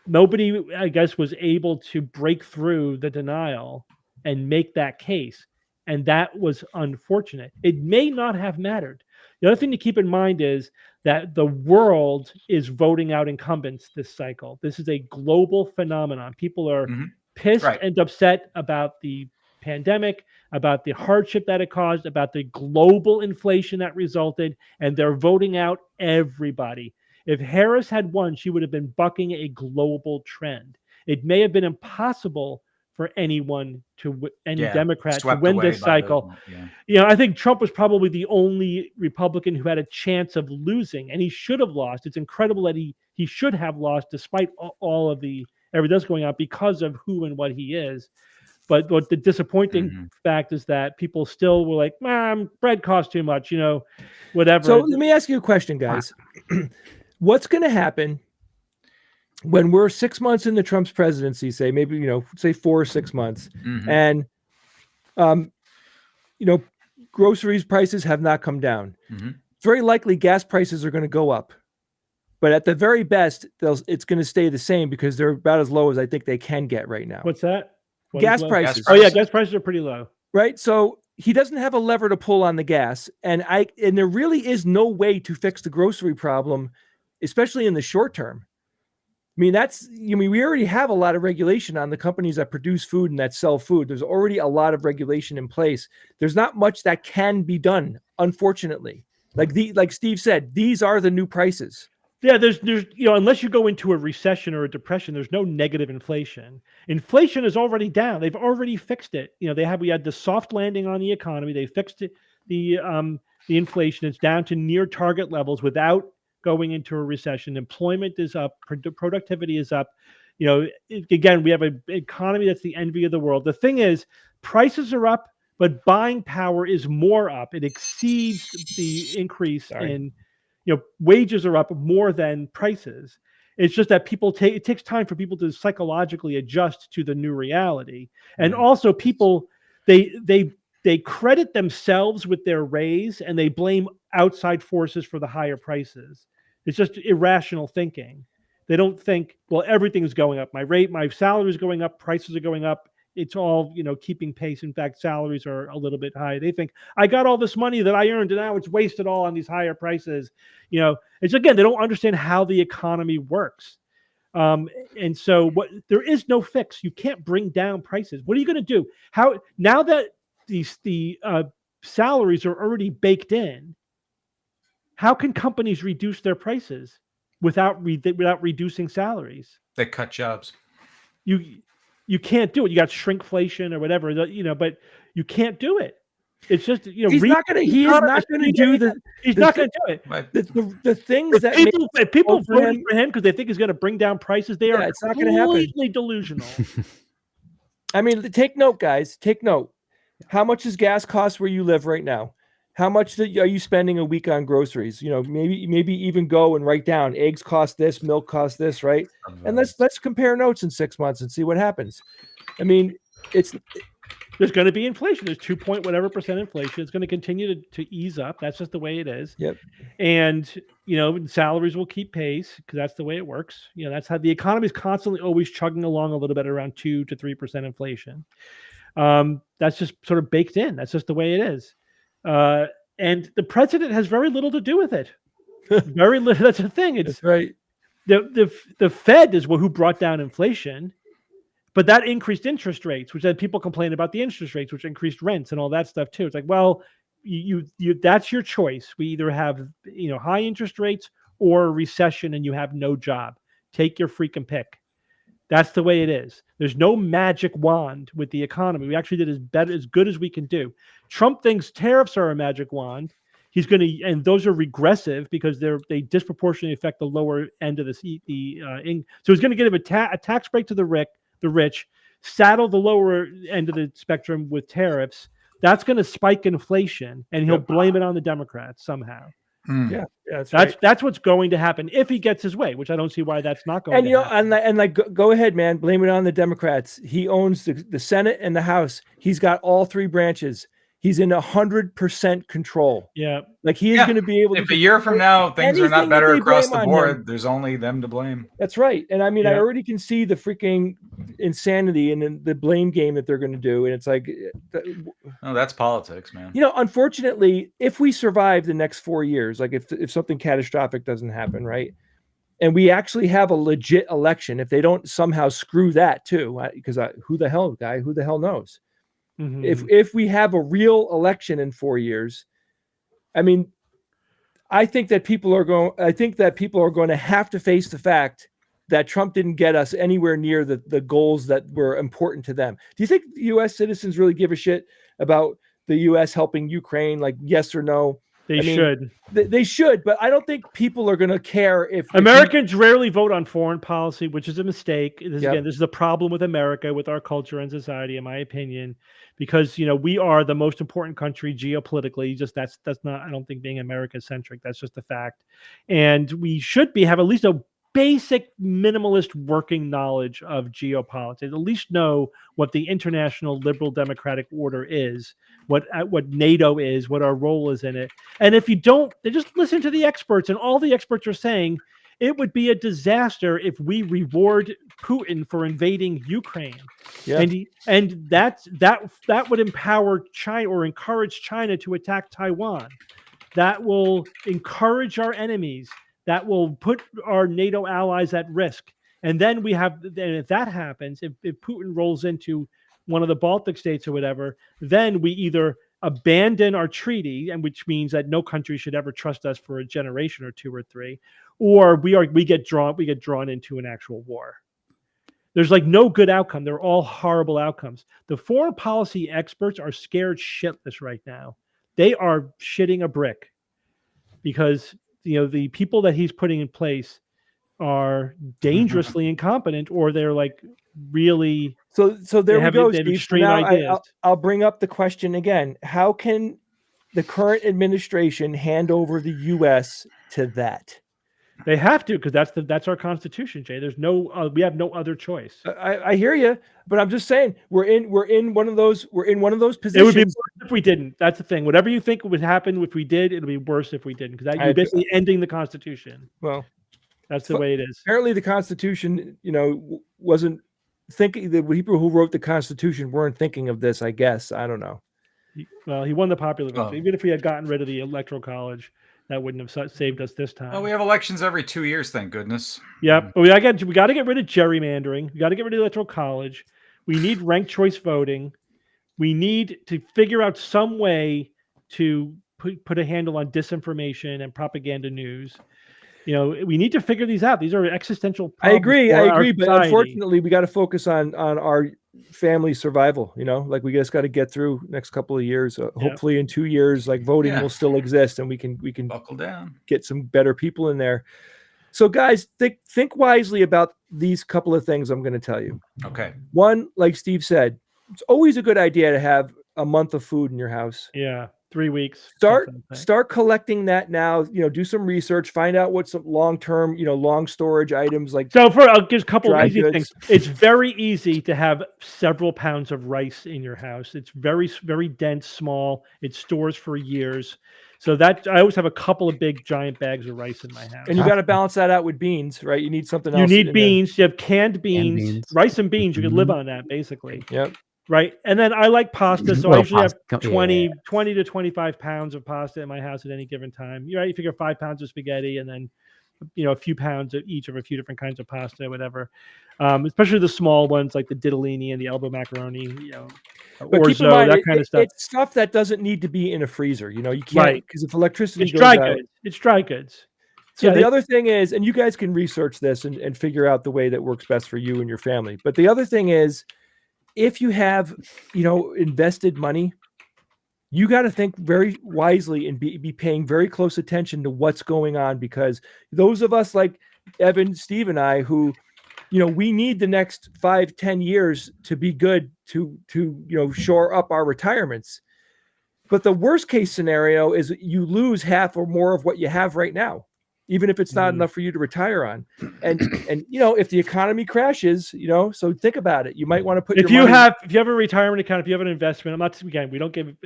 nobody, I guess, was able to break through the denial and make that case. And that was unfortunate. It may not have mattered. The other thing to keep in mind is that the world is voting out incumbents this cycle. This is a global phenomenon. People are pissed and upset about the pandemic, about the hardship that it caused, about the global inflation that resulted, and they're voting out everybody. If Harris had won, she would have been bucking a global trend. It may have been impossible for anyone any Yeah, Democrat to swept win away this by the- cycle. yeah. You know, I think Trump was probably the only Republican who had a chance of losing, and he should have lost. It's incredible that he should have lost despite all of the everything that's going on because of who and what he is. But the disappointing fact is that people still were like, bread costs too much, you know, whatever. So let me ask you a question, guys. What's going to happen when we're 6 months into Trump's presidency, say maybe, you know, say 4 or 6 months, and, you know, groceries prices have not come down. Very likely gas prices are going to go up. But at the very best, it's going to stay the same because they're about as low as I think they can get right now. What's that? Gas prices. Oh yeah, gas prices are pretty low. Right. So he doesn't have a lever to pull on the gas. And there really is no way to fix the grocery problem, especially in the short term. I mean, we already have a lot of regulation on the companies that produce food and that sell food. There's already a lot of regulation in place. There's not much that can be done, unfortunately. Like Steve said, these are the new prices. Yeah, there's you know, unless you go into a recession or a depression, there's no negative inflation. Inflation is already down. They've already fixed it. You know, we had the soft landing on the economy. They fixed it, the inflation. It's down to near target levels without going into a recession. Employment is up, productivity is up. You know, again, we have an economy that's the envy of the world. The thing is, prices are up, but buying power is more up. It exceeds the increase in, you know, wages are up more than prices. It's just that it takes time for people to psychologically adjust to the new reality. And also people, they credit themselves with their raise and they blame outside forces for the higher prices. It's just irrational thinking. They don't think, well, everything's going up. My salary is going up, prices are going up. It's all, you know, keeping pace. In fact, salaries are a little bit high. They think, I got all this money that I earned and now it's wasted all on these higher prices. You know, it's again, they don't understand how the economy works. And so there is no fix. You can't bring down prices. What are you going to do? Now that the salaries are already baked in, how can companies reduce their prices without reducing salaries? They cut jobs. You can't do it. You got shrinkflation or whatever, you know, but you can't do it. It's just, you know, he is not going to do He's not going to do it. The things that people voted for him because they think he's going to bring down prices. They are it's not going to happen. Completely delusional. I mean, take note, guys. Take note. How much does gas cost where you live right now? How much are you spending a week on groceries? You know, maybe even go and write down eggs cost this, milk cost this, right? And let's compare notes in 6 months and see what happens. I mean, there's going to be inflation. There's 2% inflation. It's going to continue to ease up. That's just the way it is. Yep. And, you know, salaries will keep pace because that's the way it works. You know, that's how the economy is constantly always chugging along a little bit around 2 to 3% inflation. That's just sort of baked in. That's just the way it is. And the president has very little to do with it. Very little. That's the thing. That's right. The Fed is who brought down inflation, but that increased interest rates, which then people complain about the interest rates, which increased rents and all that stuff too. It's like, well, you that's your choice. We either have, you know, high interest rates or a recession and you have no job. Take your freaking pick. That's the way it is. There's no magic wand with the economy. We actually did as good as we can do. Trump thinks tariffs are a magic wand. He's going to, and those are regressive because they disproportionately affect the lower end of so he's going to give a tax break to the rich, saddle the lower end of the spectrum with tariffs. That's going to spike inflation, and he'll blame it on the Democrats somehow. Yeah, that's right. That's what's going to happen if he gets his way, which I don't see why that's not going to happen. And go ahead, man, blame it on the Democrats. He owns the Senate and the House. He's got all three branches. He's in 100% control. Yeah, like he is going to be able to. If a year from now things are not better across the board, there's only them to blame. That's right. And I mean, I already can see the freaking insanity and the blame game that they're going to do. And it's like, oh, that's politics, man. You know, unfortunately, if we survive the next 4 years, like if something catastrophic doesn't happen, right, and we actually have a legit election, if they don't somehow screw that too, because who the hell knows? Mm-hmm. If we have a real election in 4 years, I mean, I think that people are going to have to face the fact that Trump didn't get us anywhere near the goals that were important to them. Do you think U.S. citizens really give a shit about the U.S. helping Ukraine? Like, yes or no? They should. They should, but I don't think people are going to care if Americans rarely vote on foreign policy, which is a mistake. This is the problem with America, with our culture and society, in my opinion, because we are the most important country geopolitically. Just that's not. I don't think being America centric. That's just a fact, and we should have at least a basic minimalist working knowledge of geopolitics. At least know what the international liberal democratic order is, what NATO is, what our role is in it. And if you don't, they just listen to the experts, and all the experts are saying it would be a disaster if we reward Putin for invading Ukraine. Yeah. And that would empower China or encourage China to attack Taiwan. That will encourage our enemies. That will put our NATO allies at risk. And then if that happens, if Putin rolls into one of the Baltic states or whatever, then we either abandon our treaty, and which means that no country should ever trust us for a generation or two or three, or we get drawn into an actual war. There's no good outcome. They're all horrible outcomes. The foreign policy experts are scared shitless right now. They are shitting a brick because the people that he's putting in place are dangerously incompetent, or they're really. So there we go, Steve. Extreme ideas. I'll bring up the question again. How can the current administration hand over the U.S. to that? They have to, because that's our Constitution, Jay. There's we have no other choice. I hear you, but I'm just saying we're in one of those positions. It would be worse if we didn't. That's the thing. Whatever you think would happen if we did, it'll be worse if we didn't, because you're basically ending the Constitution. Well, that's the way it is. Apparently, the Constitution, wasn't thinking. The people who wrote the Constitution weren't thinking of this. I guess I don't know. Well, he won the popular vote. Even if we had gotten rid of the Electoral College, that wouldn't have saved us this time. Well, we have elections every 2 years, thank goodness. Yep. But we got to get rid of gerrymandering. We got to get rid of the Electoral College. We need ranked choice voting. We need to figure out some way to put a handle on disinformation and propaganda news. We need to figure these out. These are existential problems. I agree. But unfortunately, we got to focus on our family survival. We just got to get through next couple of years. Hopefully in 2 years, voting will still exist, and we can buckle down, get some better people in there. So guys, think wisely about these couple of things I'm going to tell you. Okay. One, like Steve said, it's always a good idea to have a month of food in your house. Yeah. 3 weeks. Start collecting that now. Do some research. Find out what some long-term, long storage items like. So I'll give a couple of easy things. It's very easy to have several pounds of rice in your house. It's very, very dense, small. It stores for years. So that I always have a couple of big giant bags of rice in my house. And you got to balance that out with beans, right? You need something else. You need beans. You have canned beans, rice and beans. You can live on that basically. Yep. Right. And then I like pasta. So I usually have 20 to 25 pounds of pasta in my house at any given time. You figure 5 pounds of spaghetti, and then, a few pounds of each of a few different kinds of pasta, whatever. Especially the small ones like the ditalini and the elbow macaroni, but keep in mind, that kind of stuff. It's stuff that doesn't need to be in a freezer. You can't, because if electricity goes out, it's dry goods. So the other thing is, and you guys can research this and figure out the way that works best for you and your family. But the other thing is, if you have, invested money, you got to think very wisely and be paying very close attention to what's going on, because those of us like Evan, Steve, and I, who, we need the next 5-10 years to be good to shore up our retirements. But the worst case scenario is you lose half or more of what you have right now, even if it's not enough for you to retire on. And if the economy crashes, so think about it. You might want to put if you have a retirement account, if you have an investment, we don't give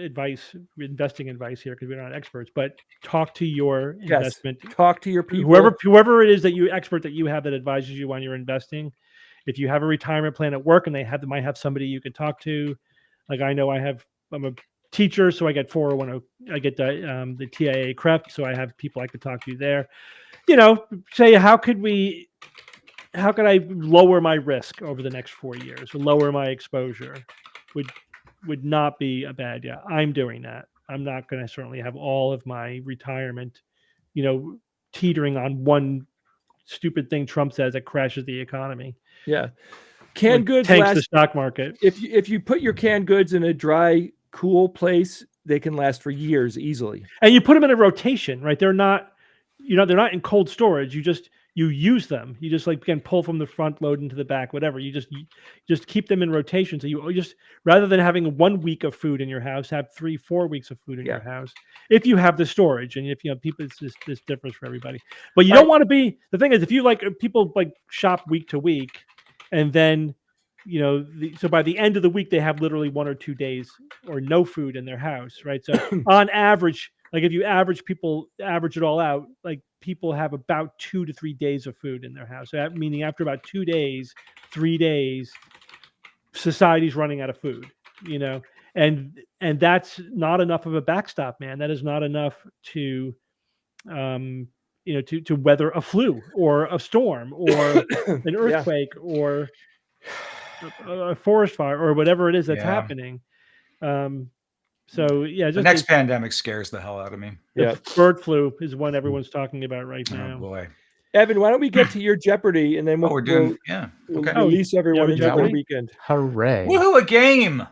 investing advice here because we're not experts, but talk to your investment. Talk to your people. Whoever it is that you have that advises you on your investing. If you have a retirement plan at work and they might have somebody you can talk to, like I know I'm a teacher, so I get 401. I get the TIA CREF, so I have people I could talk to there. Say how could I lower my risk over the next 4 years, or lower my exposure? Would not be a bad idea. I'm doing that. I'm not going to certainly have all of my retirement, teetering on one stupid thing Trump says that crashes the economy. Yeah. Canned goods tanks last the stock market. If you put your canned goods in a dry, cool place, they can last for years easily. And you put them in a rotation, right? They're not in cold storage. You use them. You just can pull from the front, load into the back, whatever. You just keep them in rotation. So you just, rather than having 1 week of food in your house, have 3-4 weeks of food in your house. If you have the storage, and if you have people, it's just this differs for everybody. But you don't want to be. The thing is, if you people shop week to week, and then so by the end of the week they have literally 1 or 2 days or no food in their house, right? So on average, if you average it all out, people have about 2 to 3 days of food in their house. So that meaning after about 2 days, 3 days, society's running out of food, and that's not enough of a backstop, man. That is not enough to to weather a flu or a storm or an earthquake or a forest fire or whatever it is that's happening. So the next pandemic scares the hell out of me. The bird flu is one everyone's talking about right now. Oh boy, Evan, why don't we get to your Jeopardy and then we'll release everyone into the weekend. Hooray! Woohoo! A game.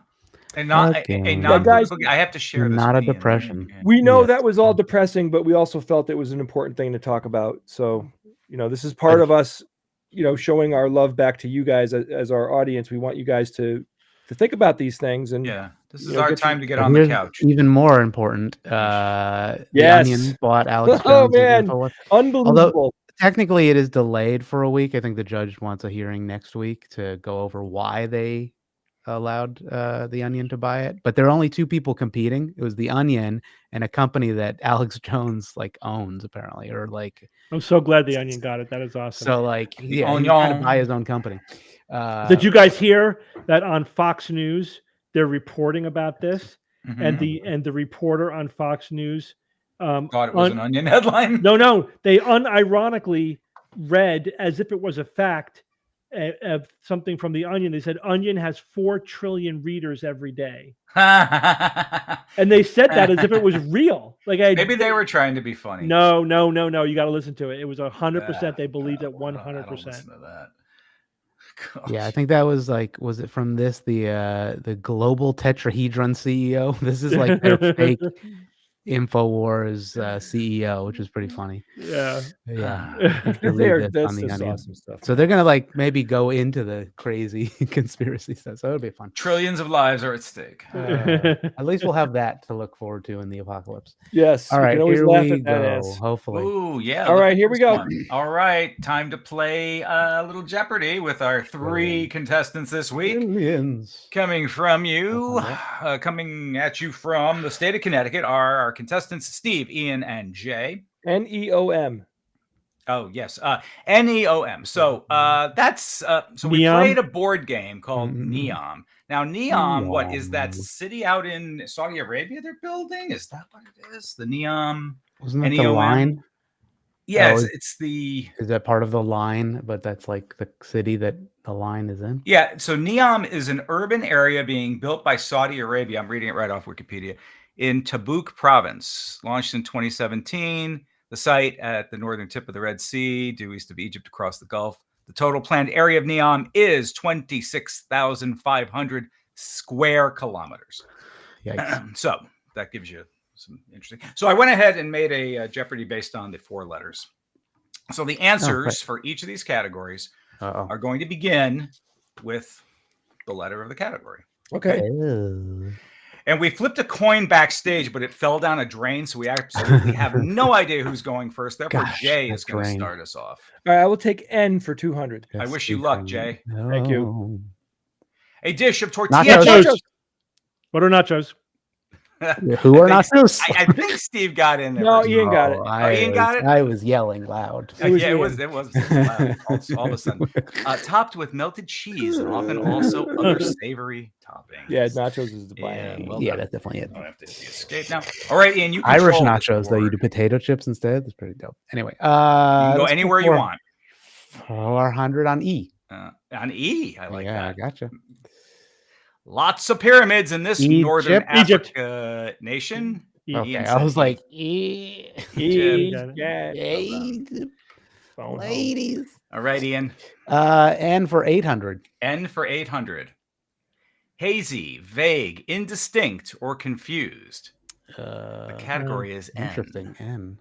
And not a guys, I have to share this. Not a depression. We know that was all depressing, but we also felt it was an important thing to talk about. So, this is part of us, showing our love back to you guys as our audience. We want you guys to think about these things. And this is our time to get on the couch. Even more important, The Onion bought Alex Jones. Oh man, unbelievable. Although technically it is delayed for a week. I think the judge wants a hearing next week to go over why they allowed The Onion to buy it. But there are only 2 people competing. It was The Onion and a company that Alex Jones owns apparently, or I'm so glad The Onion got it. That is awesome. So he got to buy his own company. Did you guys hear that on Fox News they're reporting about this? And the reporter on Fox News thought it was an Onion headline. No, they unironically read as if it was a fact of something from The Onion. They said Onion has 4 trillion readers every day. And they said that as if it was real. Maybe they were trying to be funny. No. You got to listen to it. It was 100%. They believed it 100%. I don't listen to that. Gosh. Yeah, I think that was was it from the global tetrahedron CEO? This is their fake Infowars CEO, which is pretty funny. Yeah. That's awesome stuff. So they're gonna maybe go into the crazy conspiracy stuff. So it'll be fun. Trillions of lives are at stake. At least we'll have that to look forward to in the apocalypse. Yes. All right. Here we go. Hopefully. Ooh, yeah. All right. Here we go. All right. Time to play a little Jeopardy with our 3 contestants this week. Millions. Coming at you from the state of Connecticut are our contestants Steve, Ian, and Jay. NEOM. Oh yes, NEOM. So that's so we played a board game called Neom. Now Neom, what is that city out in Saudi Arabia they're building? Is that what it is? The Neom. Wasn't that the line? Yeah, it's the. Is that part of the line? But that's the city that the line is in. Yeah. So Neom is an urban area being built by Saudi Arabia. I'm reading it right off Wikipedia. In Tabuk province, launched in 2017. The site at the northern tip of the Red Sea, due east of Egypt across the Gulf. The total planned area of Neom is 26,500 square kilometers. So that gives you some interesting. So I went ahead and made a Jeopardy based on the 4 letters. So the answers for each of these categories are going to begin with the letter of the category. Okay. And we flipped a coin backstage, but it fell down a drain, so we absolutely have no idea who's going first. Therefore, Jay is going to start us off. All right, I will take N for 200. I wish you luck, Jay. Thank you. A dish of tortilla nachos. What are nachos? Who are nachos? I think Steve got in there. No, Ian got it. Ian got it? I was yelling loud. It was loud. all of a sudden. Topped with melted cheese and often also other savory toppings. Yeah, nachos is the plan. That's definitely it. I don't have to hit the escape now. All right, Ian, you Irish nachos, though. You do potato chips instead. That's pretty dope. Anyway. You can go anywhere you want. 400 on E. On E? I like that. Yeah, I gotcha. Lots of pyramids in this northern Africa nation. Okay, I was like, Egypt. Ladies. All right, Ian. N for 800. N for 800. Hazy, vague, indistinct, or confused. The category is N. Interesting. N.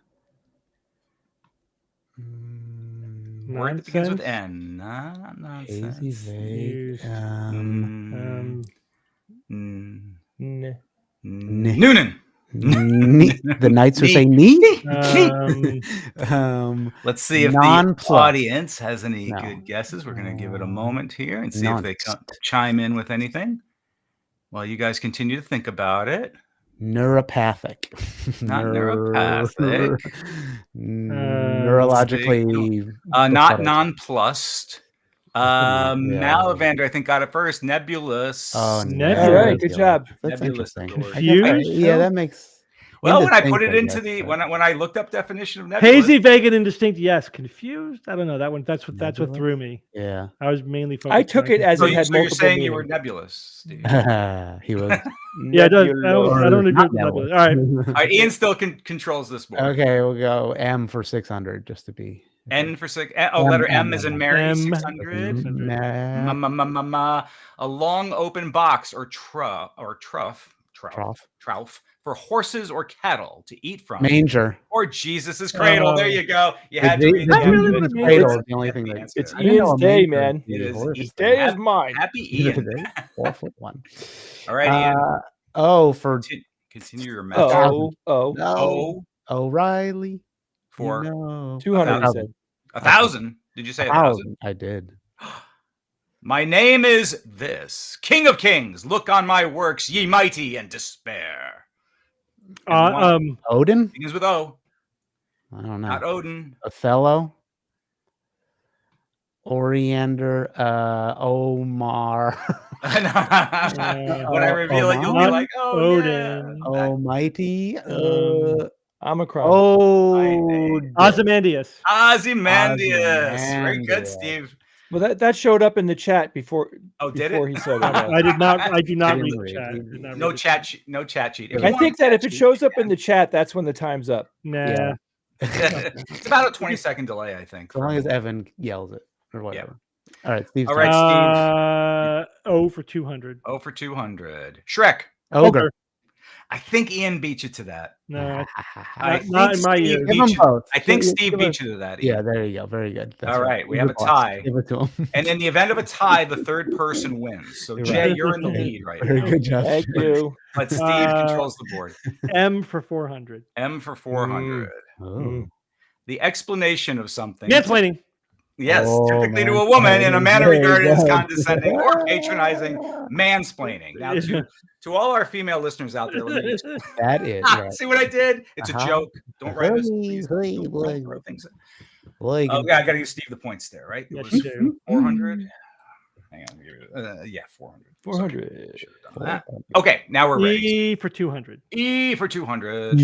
Word that begins with N. Not nonsense. Hazy, vague. Noonan. The knights who say knee. Let's see if the audience has any good guesses. We're going to give it a moment here and see if they chime in with anything while you guys continue to think about it. Neuropathic. Not neuropathic. Neurologically. Not nonplussed. Malivander, I think, got it first. Nebulous. Oh, nebulous. All right, good job. That's interesting. Yeah, that makes. Well, when I put it into when I looked up definition of nebulous, hazy, vague, and indistinct. Yes, confused. I don't know that one. That's what threw me. Yeah, I was mainly focused. I took it as it had multiple. You're saying meanings. You were nebulous, Steve. He was. Yeah, I don't agree with nebulous. All right. All right, Ian still controls this board. Okay, we'll go M for 600 just to be. N for 6. Oh, letter M is in Mary. 600. A long open box or trough for horses or cattle to eat from. Manger. Or Jesus's cradle. There you go. You had to read the cradle. Is the only thing that it's Ian's day, man. It is. His day is mine. Happy Ian. 4 foot 1. All right, Ian. For continue your message. O'Reilly. For 200. 1,000. Did you say 1,000? I did. My name is this, King of Kings. Look on my works, ye mighty, and despair. Odin begins with O. I don't know. Not Odin. Othello. Oriander. Omar. When I reveal it, you'll be like, "Oh, Odin, yeah. Almighty." Ozymandias. Ozymandias. Very good, Steve. Well, that showed up in the chat before. Oh, did before it? He said it. I did not. I do not read the chat. No chat sheet. No chat sheet. I think that if it shows up in the chat, that's when the time's up. Nah. Yeah. It's about a 20-second delay, I think. As long as Evan yells it or whatever. Yeah. All right, Steve. All right, Steve. 0 for 200. 0 for 200. Shrek. Ogre. I think Ian beat you to that. No, not in my ears. Give them both. I think Steve beat you to that. Ian. Yeah, there you go. Very good. That's all right. We have a tie. Give it to him. And in the event of a tie, the third person wins. So, Jay, you're in the lead right now. Very good job. Thank you. But Steve controls the board. M for 400. M for 400. The explanation of something. Mansplaining. Yes, typically to a woman in a manner regarded as condescending or patronizing, mansplaining. Now, to all our female listeners out there, let me that is. Right. See what I did? It's a joke. Don't write this. Please. Don't throw things in. I got to give Steve the points there, right? It was 400. Hang on. Yeah, 400. 400. Okay, now we're ready. E for 200. E for 200.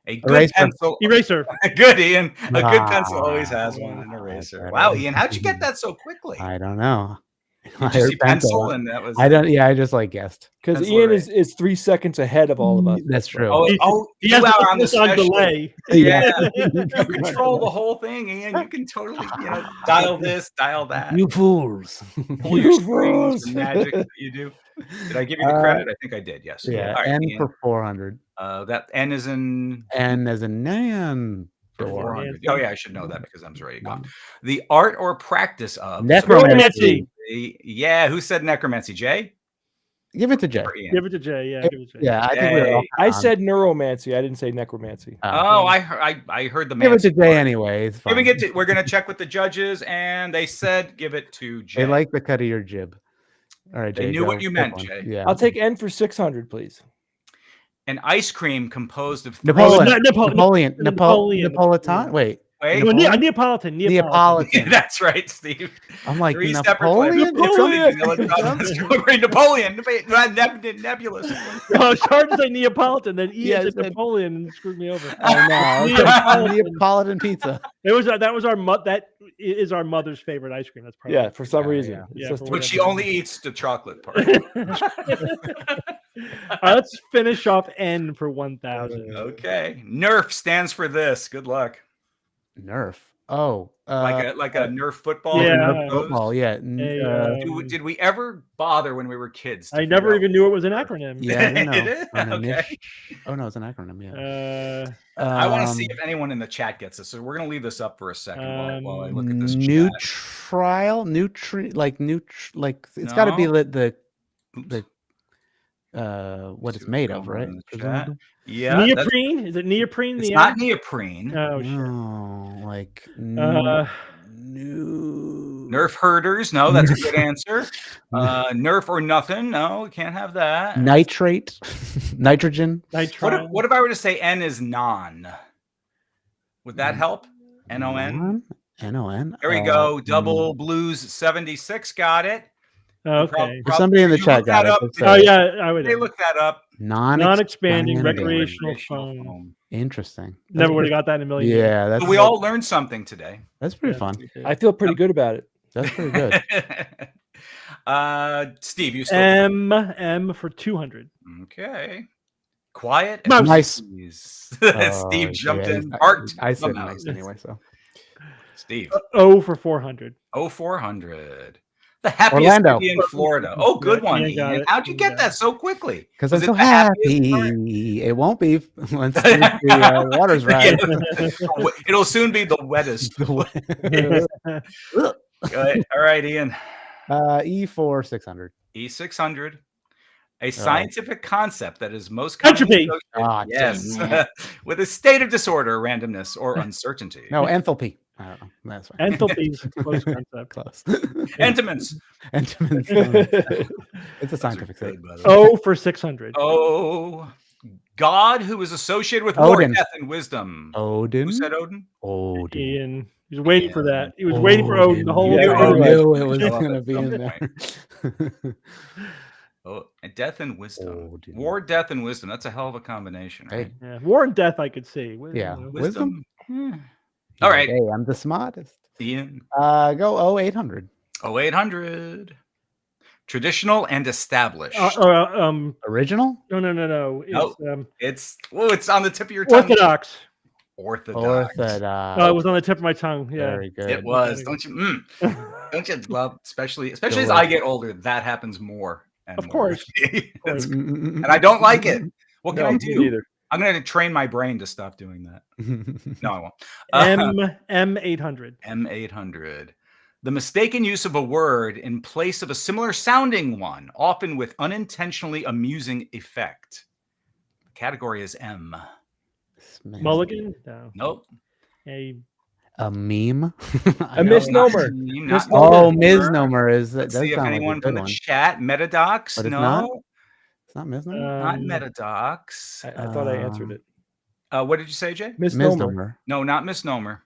A good pencil. Eraser. Good, Ian. A good pencil always has one, an eraser. Wow, Ian, how'd you get that so quickly? I don't know. Did you see pencil and that was... I don't. Yeah, I just like guessed. Because Ian is 3 seconds ahead of all of us. That's true. You are on the delay. Yeah, you control the whole thing, Ian. You can totally, dial this, dial that. You fools! Pull your strings, the magic that you do. Did I give you the credit? I think I did. Yes. Yeah. All right, N Ian. for 400. That N is in. N as in Nan. 400. Oh yeah, I should know that because I'm already gone. The art or practice of necromancy. Yeah, who said necromancy? Jay? Give it to Jay. Give it to Jay. Yeah, give it to Jay. Yeah, I think I said neuromancy. I didn't say necromancy. I heard the. Give it to Jay anyway. It's fine. We're gonna check with the judges, and they said give it to Jay. They like the cut of your jib. All right, Jay. They knew what you meant, Jay. Yeah. I'll take N for 600, please. An ice cream composed of Napoleon. Wait. Neapolitan. That's right, Steve. I'm like, 3 Napoleon? Napoleon. Nebulous. No, it's hard to say Neapolitan. Then said Napoleon and screwed me over. I know. Neapolitan pizza. That is our mother's favorite ice cream. That's probably for some reason. Yeah, but she only eats the chocolate part. Let's finish off N for 1,000. Okay. Nerf stands for this. Good luck. Nerf. Oh, like a Nerf football. Yeah. Nerf football. Yeah. Did we ever bother when we were kids? I never even knew it was an acronym. Yeah, I didn't know. It is? Okay. Oh no, it's an acronym. Yeah. I want to see if anyone in the chat gets this. So we're gonna leave this up for a second while I look at this chat. It's got to be the what it's made of, right? Yeah. Neoprene? Is it neoprene? It's not neoprene. Oh, sure. No, like Nerf herders. No, that's a good answer. Nerf or nothing. No, we can't have that. Nitrate, nitrogen. What if I were to say N is non? Would that help? NON? NON. There we go. Double Blues 76 got it. Okay. Somebody in the chat got it. Oh yeah, I would. They look that up. Non-expanding recreational foam. Interesting. Never would have got that in a million years. Yeah, that's. We all learned something today. That's pretty fun. I feel pretty good about it. That's pretty good. Steve, you still M for 200. Okay. Quiet. Nice. Steve jumped in. I said nice anyway. So. Steve. O for 400. O 400. The happiest city in Florida. Oh, good one, Ian. How'd you get that so quickly? Because I'm so happy. It won't be once the water's right. It'll soon be the wettest. Good. All right, Ian. E for 600. E600. A scientific concept that is most entropy. Yes, with a state of disorder, randomness, or uncertainty. No, enthalpy. I don't know. That's fine. Enthalpy's close concept. Close. Entomins. It's a scientific thing. O for 600. Oh, God who is associated with Odin. War, death, and wisdom. Odin. Who said Odin? Odin. Ian. He was waiting for that. He was waiting for Odin the whole Yeah, time. I knew it was going to be in there. Oh, death and wisdom. Odin. War, death, and wisdom. That's a hell of a combination, right? Hey. Yeah. War and death, I could see. Yeah. Wisdom? All right. Hey, I'm the smartest. Ian. Go 0800. 0800. Traditional and established. Original? No. It's on the tip of your tongue. Orthodox. Orthodox. Oh, it was on the tip of my tongue. Yeah. Very good. It was. Don't you love, especially as I get older, that happens more. And Of more. course. And I don't like it. What can I do? Either. I'm going to train my brain to stop doing that. No, I won't. M800. M800. The mistaken use of a word in place of a similar sounding one, often with unintentionally amusing effect. The category is M. Mulligan? No. Nope. A meme? A misnomer. Misnomer is that. Let's see if anyone from the chat. Metadox? But it's no. not? It's not misnomer? Not Metadox. I thought I answered it. What did you say, Jay? Misnomer. No, not misnomer.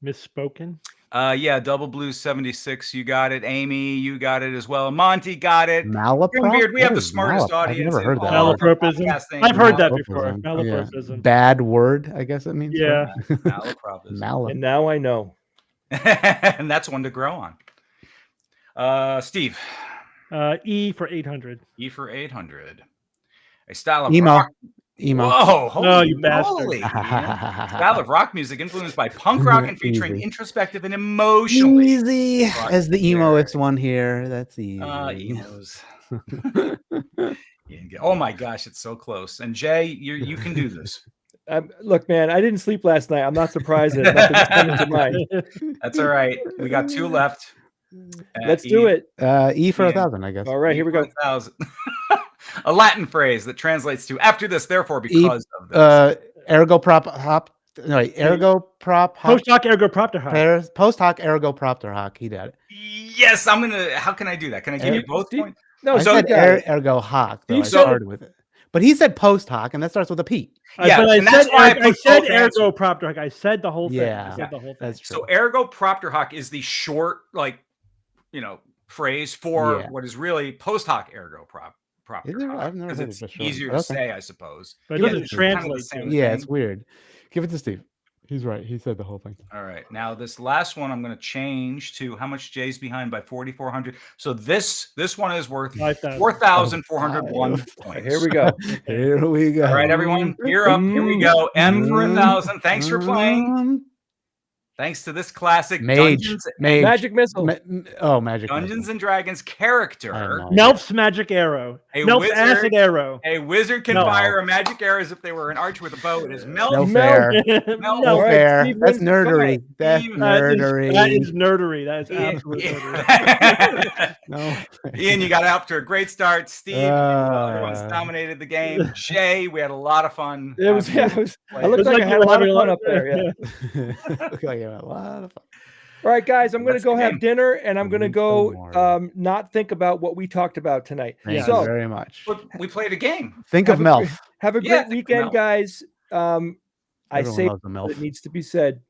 Misspoken? Yeah, Double Blue 76. You got it. Amy, you got it as well. Monty got it. Malaprop? We have the smartest audience. I've never heard that. Malapropism. I've heard that before. Malapropism. Yeah. Bad word, I guess it means. Yeah. Malapropism. And now I know. And that's one to grow on. Steve. E for 800. E for 800. A style of emo. rock. Emo. Whoa, holy you bastard. moly. Style of rock music influenced by punk rock and featuring introspective and emotional. Easy as the emoist one here. That's easy. Emos. Oh my gosh, it's so close. And Jay, you can do this. Look, man, I didn't sleep last night. I'm not surprised that nothing's coming to mind. That's all right. We got 2 left. Let's do it. E for 1,000, I guess. All right, here we go. 1,000. A Latin phrase that translates to after this, therefore, because of this. Ergo prop hop. No, wait, ergo prop hop. Post hoc ergo propter hoc. Post hoc ergo propter hoc. He did it. Yes, I'm gonna. How can I do that? Can I give you both points? No, I said ergo hoc. Though I started with it, but he said post hoc, and that starts with a P. Yeah, but I said ergo propter hoc. I said the whole thing. Yeah, I said the whole thing. That's true. So ergo propter hoc is the short, phrase for what is really post hoc ergo propter hoc. I've never heard it's it before. easier to say, I suppose. But it doesn't translate. Yeah, it's weird. Give it to Steve. He's right. He said the whole thing. All right. Now this last one I'm going to change to how much Jay's behind by 4,400. So this one is worth 4,401 points. Here we go. Here we go. All right, everyone. Gear up. Here we go. M for 1,000. Thanks for playing. Thanks to this classic Magic Missile. Magic Dungeons Missile. and Dragons character. Melf's magic arrow. Melf's acid arrow. A wizard can fire a magic arrow as if they were an archer with a bow. It is Melf. No fair. No fair. Steve That's wins. nerdery. That's nerdery. That is nerdery. That is absolute nerdery. No. Ian, you got out to a great start. Steve, everyone's dominated the game. Shay, we had a lot of fun. It was. I looked like I had a lot of fun up there. Yeah. Looked like you had a lot of fun. All right, guys, I'm going to go have dinner, and I'm going to go not think about what we talked about tonight. Thank you very much. We played a game. Think of Melf. Have a great weekend, guys. I say it needs to be said.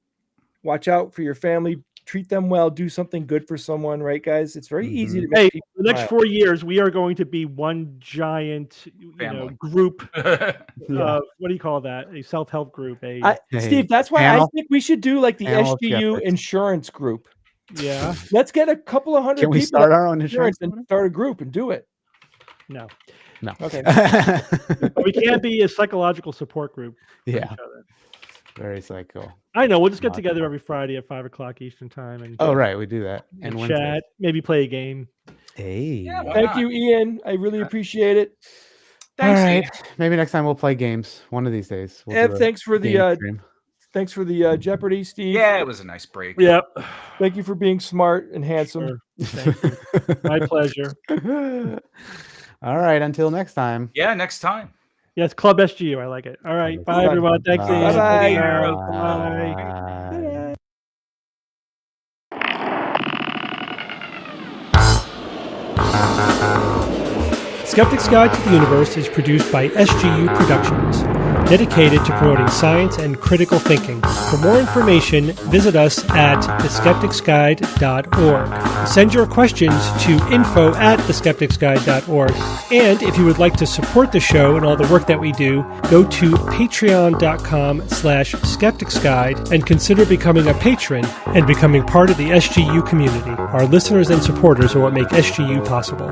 Watch out for your family. Treat them well. Do something good for someone, right, guys? It's very easy to make people the next 4 years, we are going to be one giant group. What do you call that? A self-help group. Steve, that's why I think we should do like the SGU insurance group. Yeah. Let's get a couple of hundred people. Can we start our own insurance and start a group and do it? No. Okay. We can't be a psychological support group. Yeah. Very psycho. I know. We'll just get together every Friday at 5:00 Eastern time and right, we do that and chat. Maybe play a game. Hey, thank you, Ian. I really appreciate it. Thanks, all right, maybe next time we'll play games one of these days. Thanks for the Jeopardy, Steve. Yeah, it was a nice break. Yep. Thank you for being smart and handsome. Sure. Thank you. My pleasure. All right, until next time. Yeah, next time. Yes, Club SGU. I like it. All right. Bye, everyone. Thanks. Bye. Bye. Skeptic's Guide to the Universe is produced by SGU Productions, dedicated to promoting science and critical thinking. For more information, visit us at theskepticsguide.org. Send your questions to info@theskepticsguide.org. And if you would like to support the show and all the work that we do, go to patreon.com/skepticsguide and consider becoming a patron and becoming part of the SGU community. Our listeners and supporters are what make SGU possible.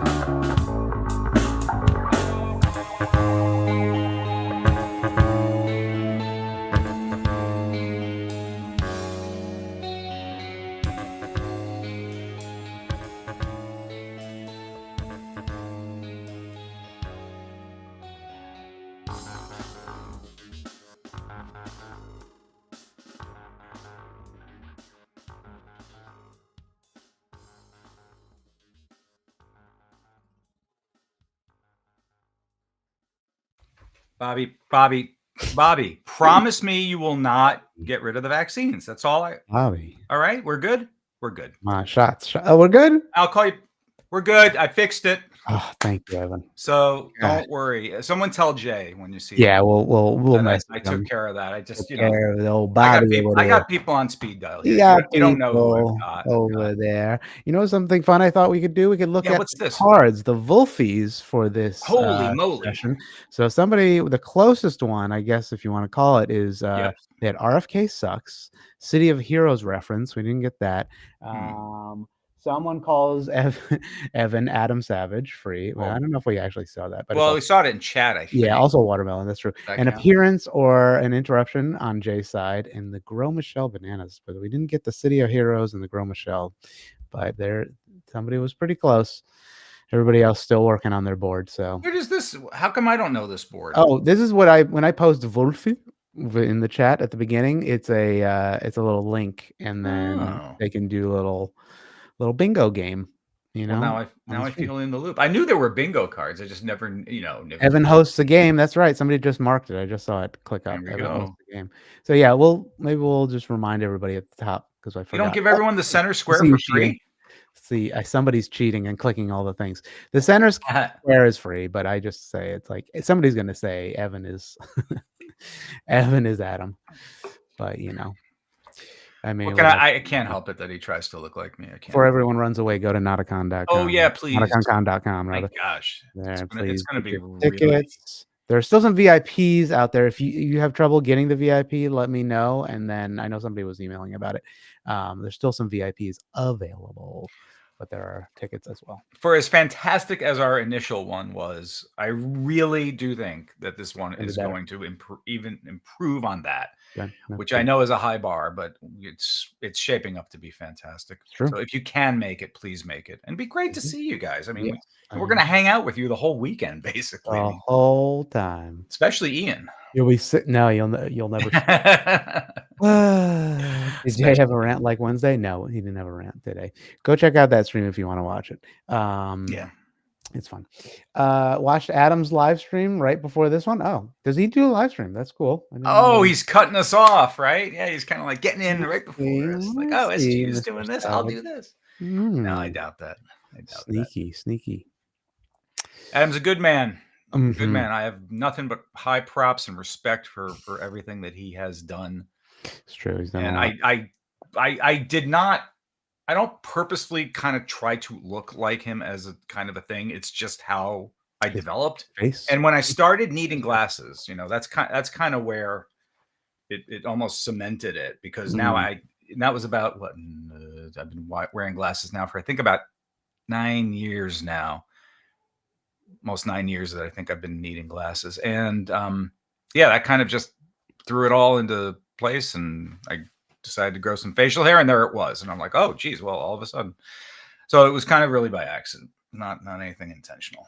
Bobby, promise me you will not get rid of the vaccines. That's all Bobby. All right, we're good. We're good. My shots. Oh, we're good. I'll call you. We're good. I fixed it. Oh, thank you, Evan. So don't worry. Someone tell Jay when you see. Yeah, we'll mess. I took care of that. I just old Bobby I got people on speed dial. You don't know who I've got over there. You know something fun I thought we could do? We could look at what's this? Cards, the Wolfies for this. Holy moly! Session. So the closest one, I guess, if you want to call it, is they had RFK Sucks, City of Heroes reference. We didn't get that. Someone calls Evan Adam Savage free. Well, I don't know if we actually saw that, but we saw it in chat. I think. Yeah, also watermelon. That's true. An appearance or an interruption on Jay's side in the Gros Michel bananas, but we didn't get the City of Heroes and the Gros Michel. But somebody was pretty close. Everybody else still working on their board. So where does this? How come I don't know this board? Oh, this is what when I post Wolfie in the chat at the beginning. It's a little link, and then they can do a little bingo game, Well, now I feel in the loop. I knew there were bingo cards. I just never, Evan hosts a game. That's right. Somebody just marked it. I just saw it click up. Evan hosts the game. So yeah, maybe we'll just remind everybody at the top because I forgot. You don't give everyone the center square for free. See, somebody's cheating and clicking all the things. The center square is free, but I just say it's like somebody's going to say Evan is Adam, but I mean, I can't help it that he tries to look like me. I can't. Before everyone runs away, go to Nauticon.com. Oh yeah, please. Nauticon.com. My gosh, there, it's gonna be tickets. Really... There are still some VIPs out there. If you have trouble getting the VIP, let me know. And then I know somebody was emailing about it. There's still some VIPs available, but there are tickets as well. For as fantastic as our initial one was, I really do think that this one is going to improve on that. which I know is a high bar, but it's shaping up to be fantastic. True. So if you can make it, please make it, and be great to see you guys. I mean, we're mean, gonna hang out with you the whole weekend, basically. the whole time. Especially Ian. You'll be sitting. No, you'll never. Did Jay have a rant like Wednesday? No, he didn't have a rant today. Go check out that stream if you want to watch it. Yeah, it's fun. Watched Adam's live stream right before this one. Oh, does he do a live stream? That's cool. he's cutting us off, right? Yeah, he's kind of like getting in right before us. Like, oh, SGU is doing this. I'll do this. No, I doubt that. Sneaky. Adam's a good man. Good man. I have nothing but high props and respect for everything that he has done. It's true. He's done. And I did not. I don't purposefully kind of try to look like him as a kind of a thing. It's just how I developed. And when I started needing glasses, that's kind of where it almost cemented it, because now that was about what I've been wearing glasses now for I think about 9 years now. Most 9 years that I think I've been needing glasses. And that kind of just threw it all into place, and I decided to grow some facial hair, and there it was. And I'm like, oh geez, well, all of a sudden. So it was kind of really by accident, not anything intentional.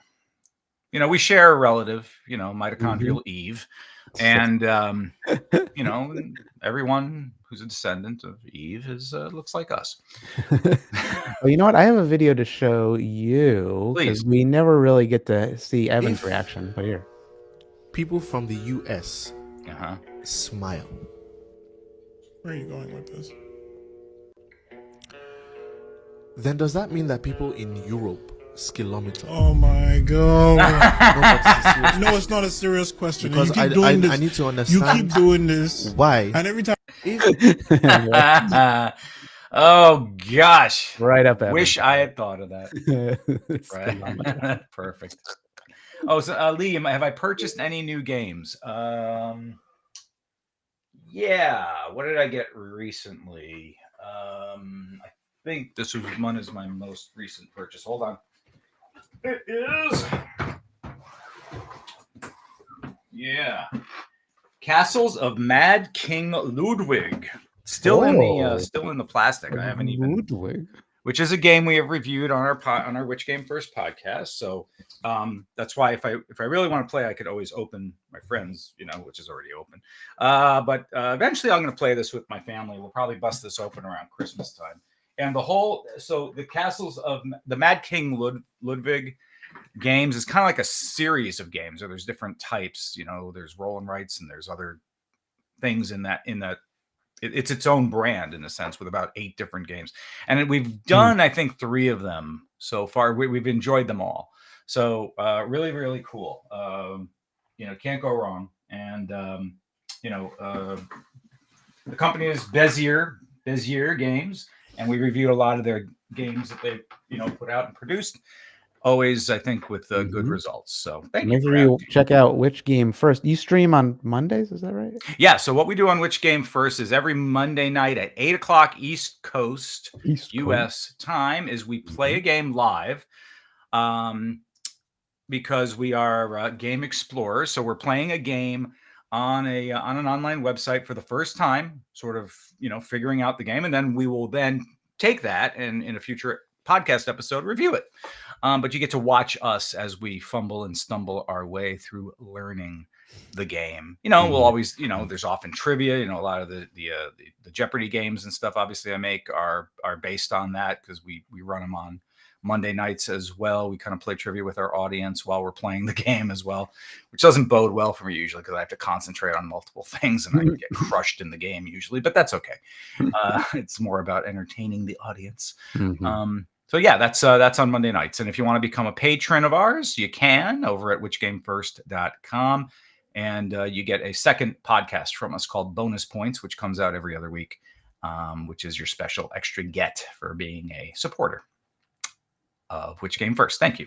We share a relative, mitochondrial Eve. And everyone who's a descendant of Eve looks like us. Well, you know what? I have a video to show you, because we never really get to see Evan's reaction. But here, people from the US smile. Where are you going with this? Then does that mean that people in Europe skilometer? Oh my god! No, it's not a serious question. Because you keep doing this. I need to understand. You keep doing this. Why? And every time. Oh gosh! Right up. Evan. Wish I had thought of that. Right. Perfect. Oh, so Liam, have I purchased any new games? Yeah. What did I get recently? I think this one is my most recent purchase. Hold on. It is. Yeah. Castles of Mad King Ludwig. Still in the plastic. I haven't even. Ludwig. Which is a game we have reviewed on our Which Game First podcast. So that's why if I really want to play, I could always open my friends, which is already open. But eventually I'm going to play this with my family. We'll probably bust this open around Christmas time. And the Castles of the Mad King Ludwig games is kind of like a series of games, or there's different types. There's roll and writes, and there's other things in that. It's its own brand in a sense, with about 8 different games. And we've done, I think, 3 of them so far. We've enjoyed them all. So really, really cool. Can't go wrong. And, the company is Bezier Games. And we reviewed a lot of their games that they, put out and produced. Always, I think, with good results. So thank you. Make sure you check out Which Game First. You stream on Mondays, is that right? Yeah. So what we do on Which Game First is every Monday night at 8 o'clock East Coast US time is we play a game live, because we are game explorers. So we're playing a game on an online website for the first time, sort of figuring out the game, and then we will then take that and in a future podcast episode review it. But you get to watch us as we fumble and stumble our way through learning the game. We'll always, there's often trivia. A lot of the Jeopardy games and stuff, obviously, I make are based on that, because we run them on Monday nights as well. We kind of play trivia with our audience while we're playing the game as well, which doesn't bode well for me usually, because I have to concentrate on multiple things and I get crushed in the game usually, but that's okay. It's more about entertaining the audience. So yeah, that's on Monday nights. And if you want to become a patron of ours, you can over at whichgamefirst.com. And you get a second podcast from us called Bonus Points, which comes out every other week, which is your special extra get for being a supporter of Which Game First. Thank you.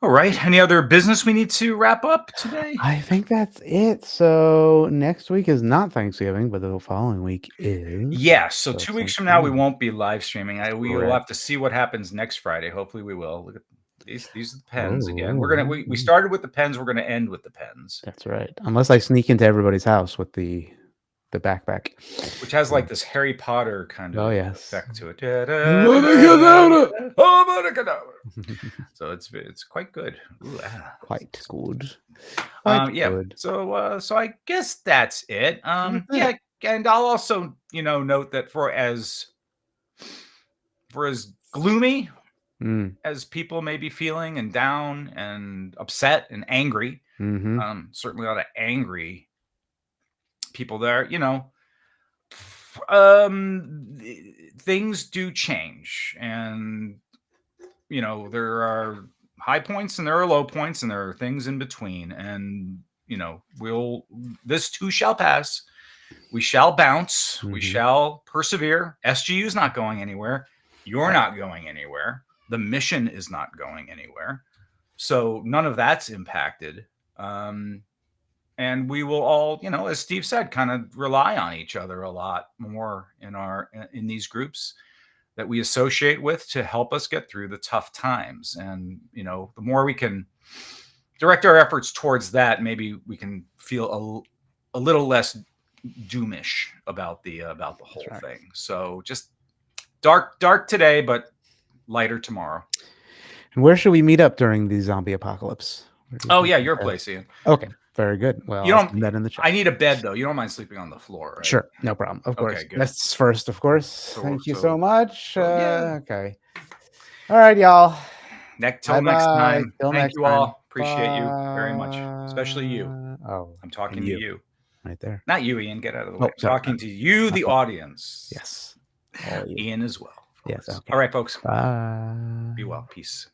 All right. Any other business we need to wrap up today? I think that's it. So next week is not Thanksgiving, but the following week is. Yeah. So 2 weeks from now, we won't be live streaming. We will have to see what happens next Friday. Hopefully we will. These are the pens again. We started with the pens. We're gonna end with the pens. That's right. Unless I sneak into everybody's house with the backpack, which has like this Harry Potter kind of effect to it. So it's quite good. Ooh, quite good. Yeah. Good. So I guess that's it. Yeah, and I'll also note that for as gloomy as people may be feeling and down and upset and angry, certainly a lot of angry people there, things do change, and there are high points and there are low points and there are things in between, and this too shall pass. We shall bounce. We shall persevere. SGU is not going anywhere. You're not going anywhere. The mission is not going anywhere. So none of that's impacted. And we will all, as Steve said, kind of rely on each other a lot more in these groups that we associate with to help us get through the tough times. And, the more we can direct our efforts towards that, maybe we can feel a little less doomish about the whole thing. So just dark today, but lighter tomorrow. And where should we meet up during the zombie apocalypse? Oh yeah, your place, Ian. Okay, very good. Well, you don't that in the chat. I need a bed though. You don't mind sleeping on the floor, right? Sure, no problem. Of course. Okay, good. Guests first, of course. Thank you so much. Okay. All right, y'all. Till next time. Till Thank next you all. time. Appreciate you very much, especially you. Oh, I'm talking to you. Right there. Not you, Ian. Get out of the way. I'm talking to you, the audience. Yes. Ian as well. Yes. Okay. All right, folks. Bye. Be well. Peace.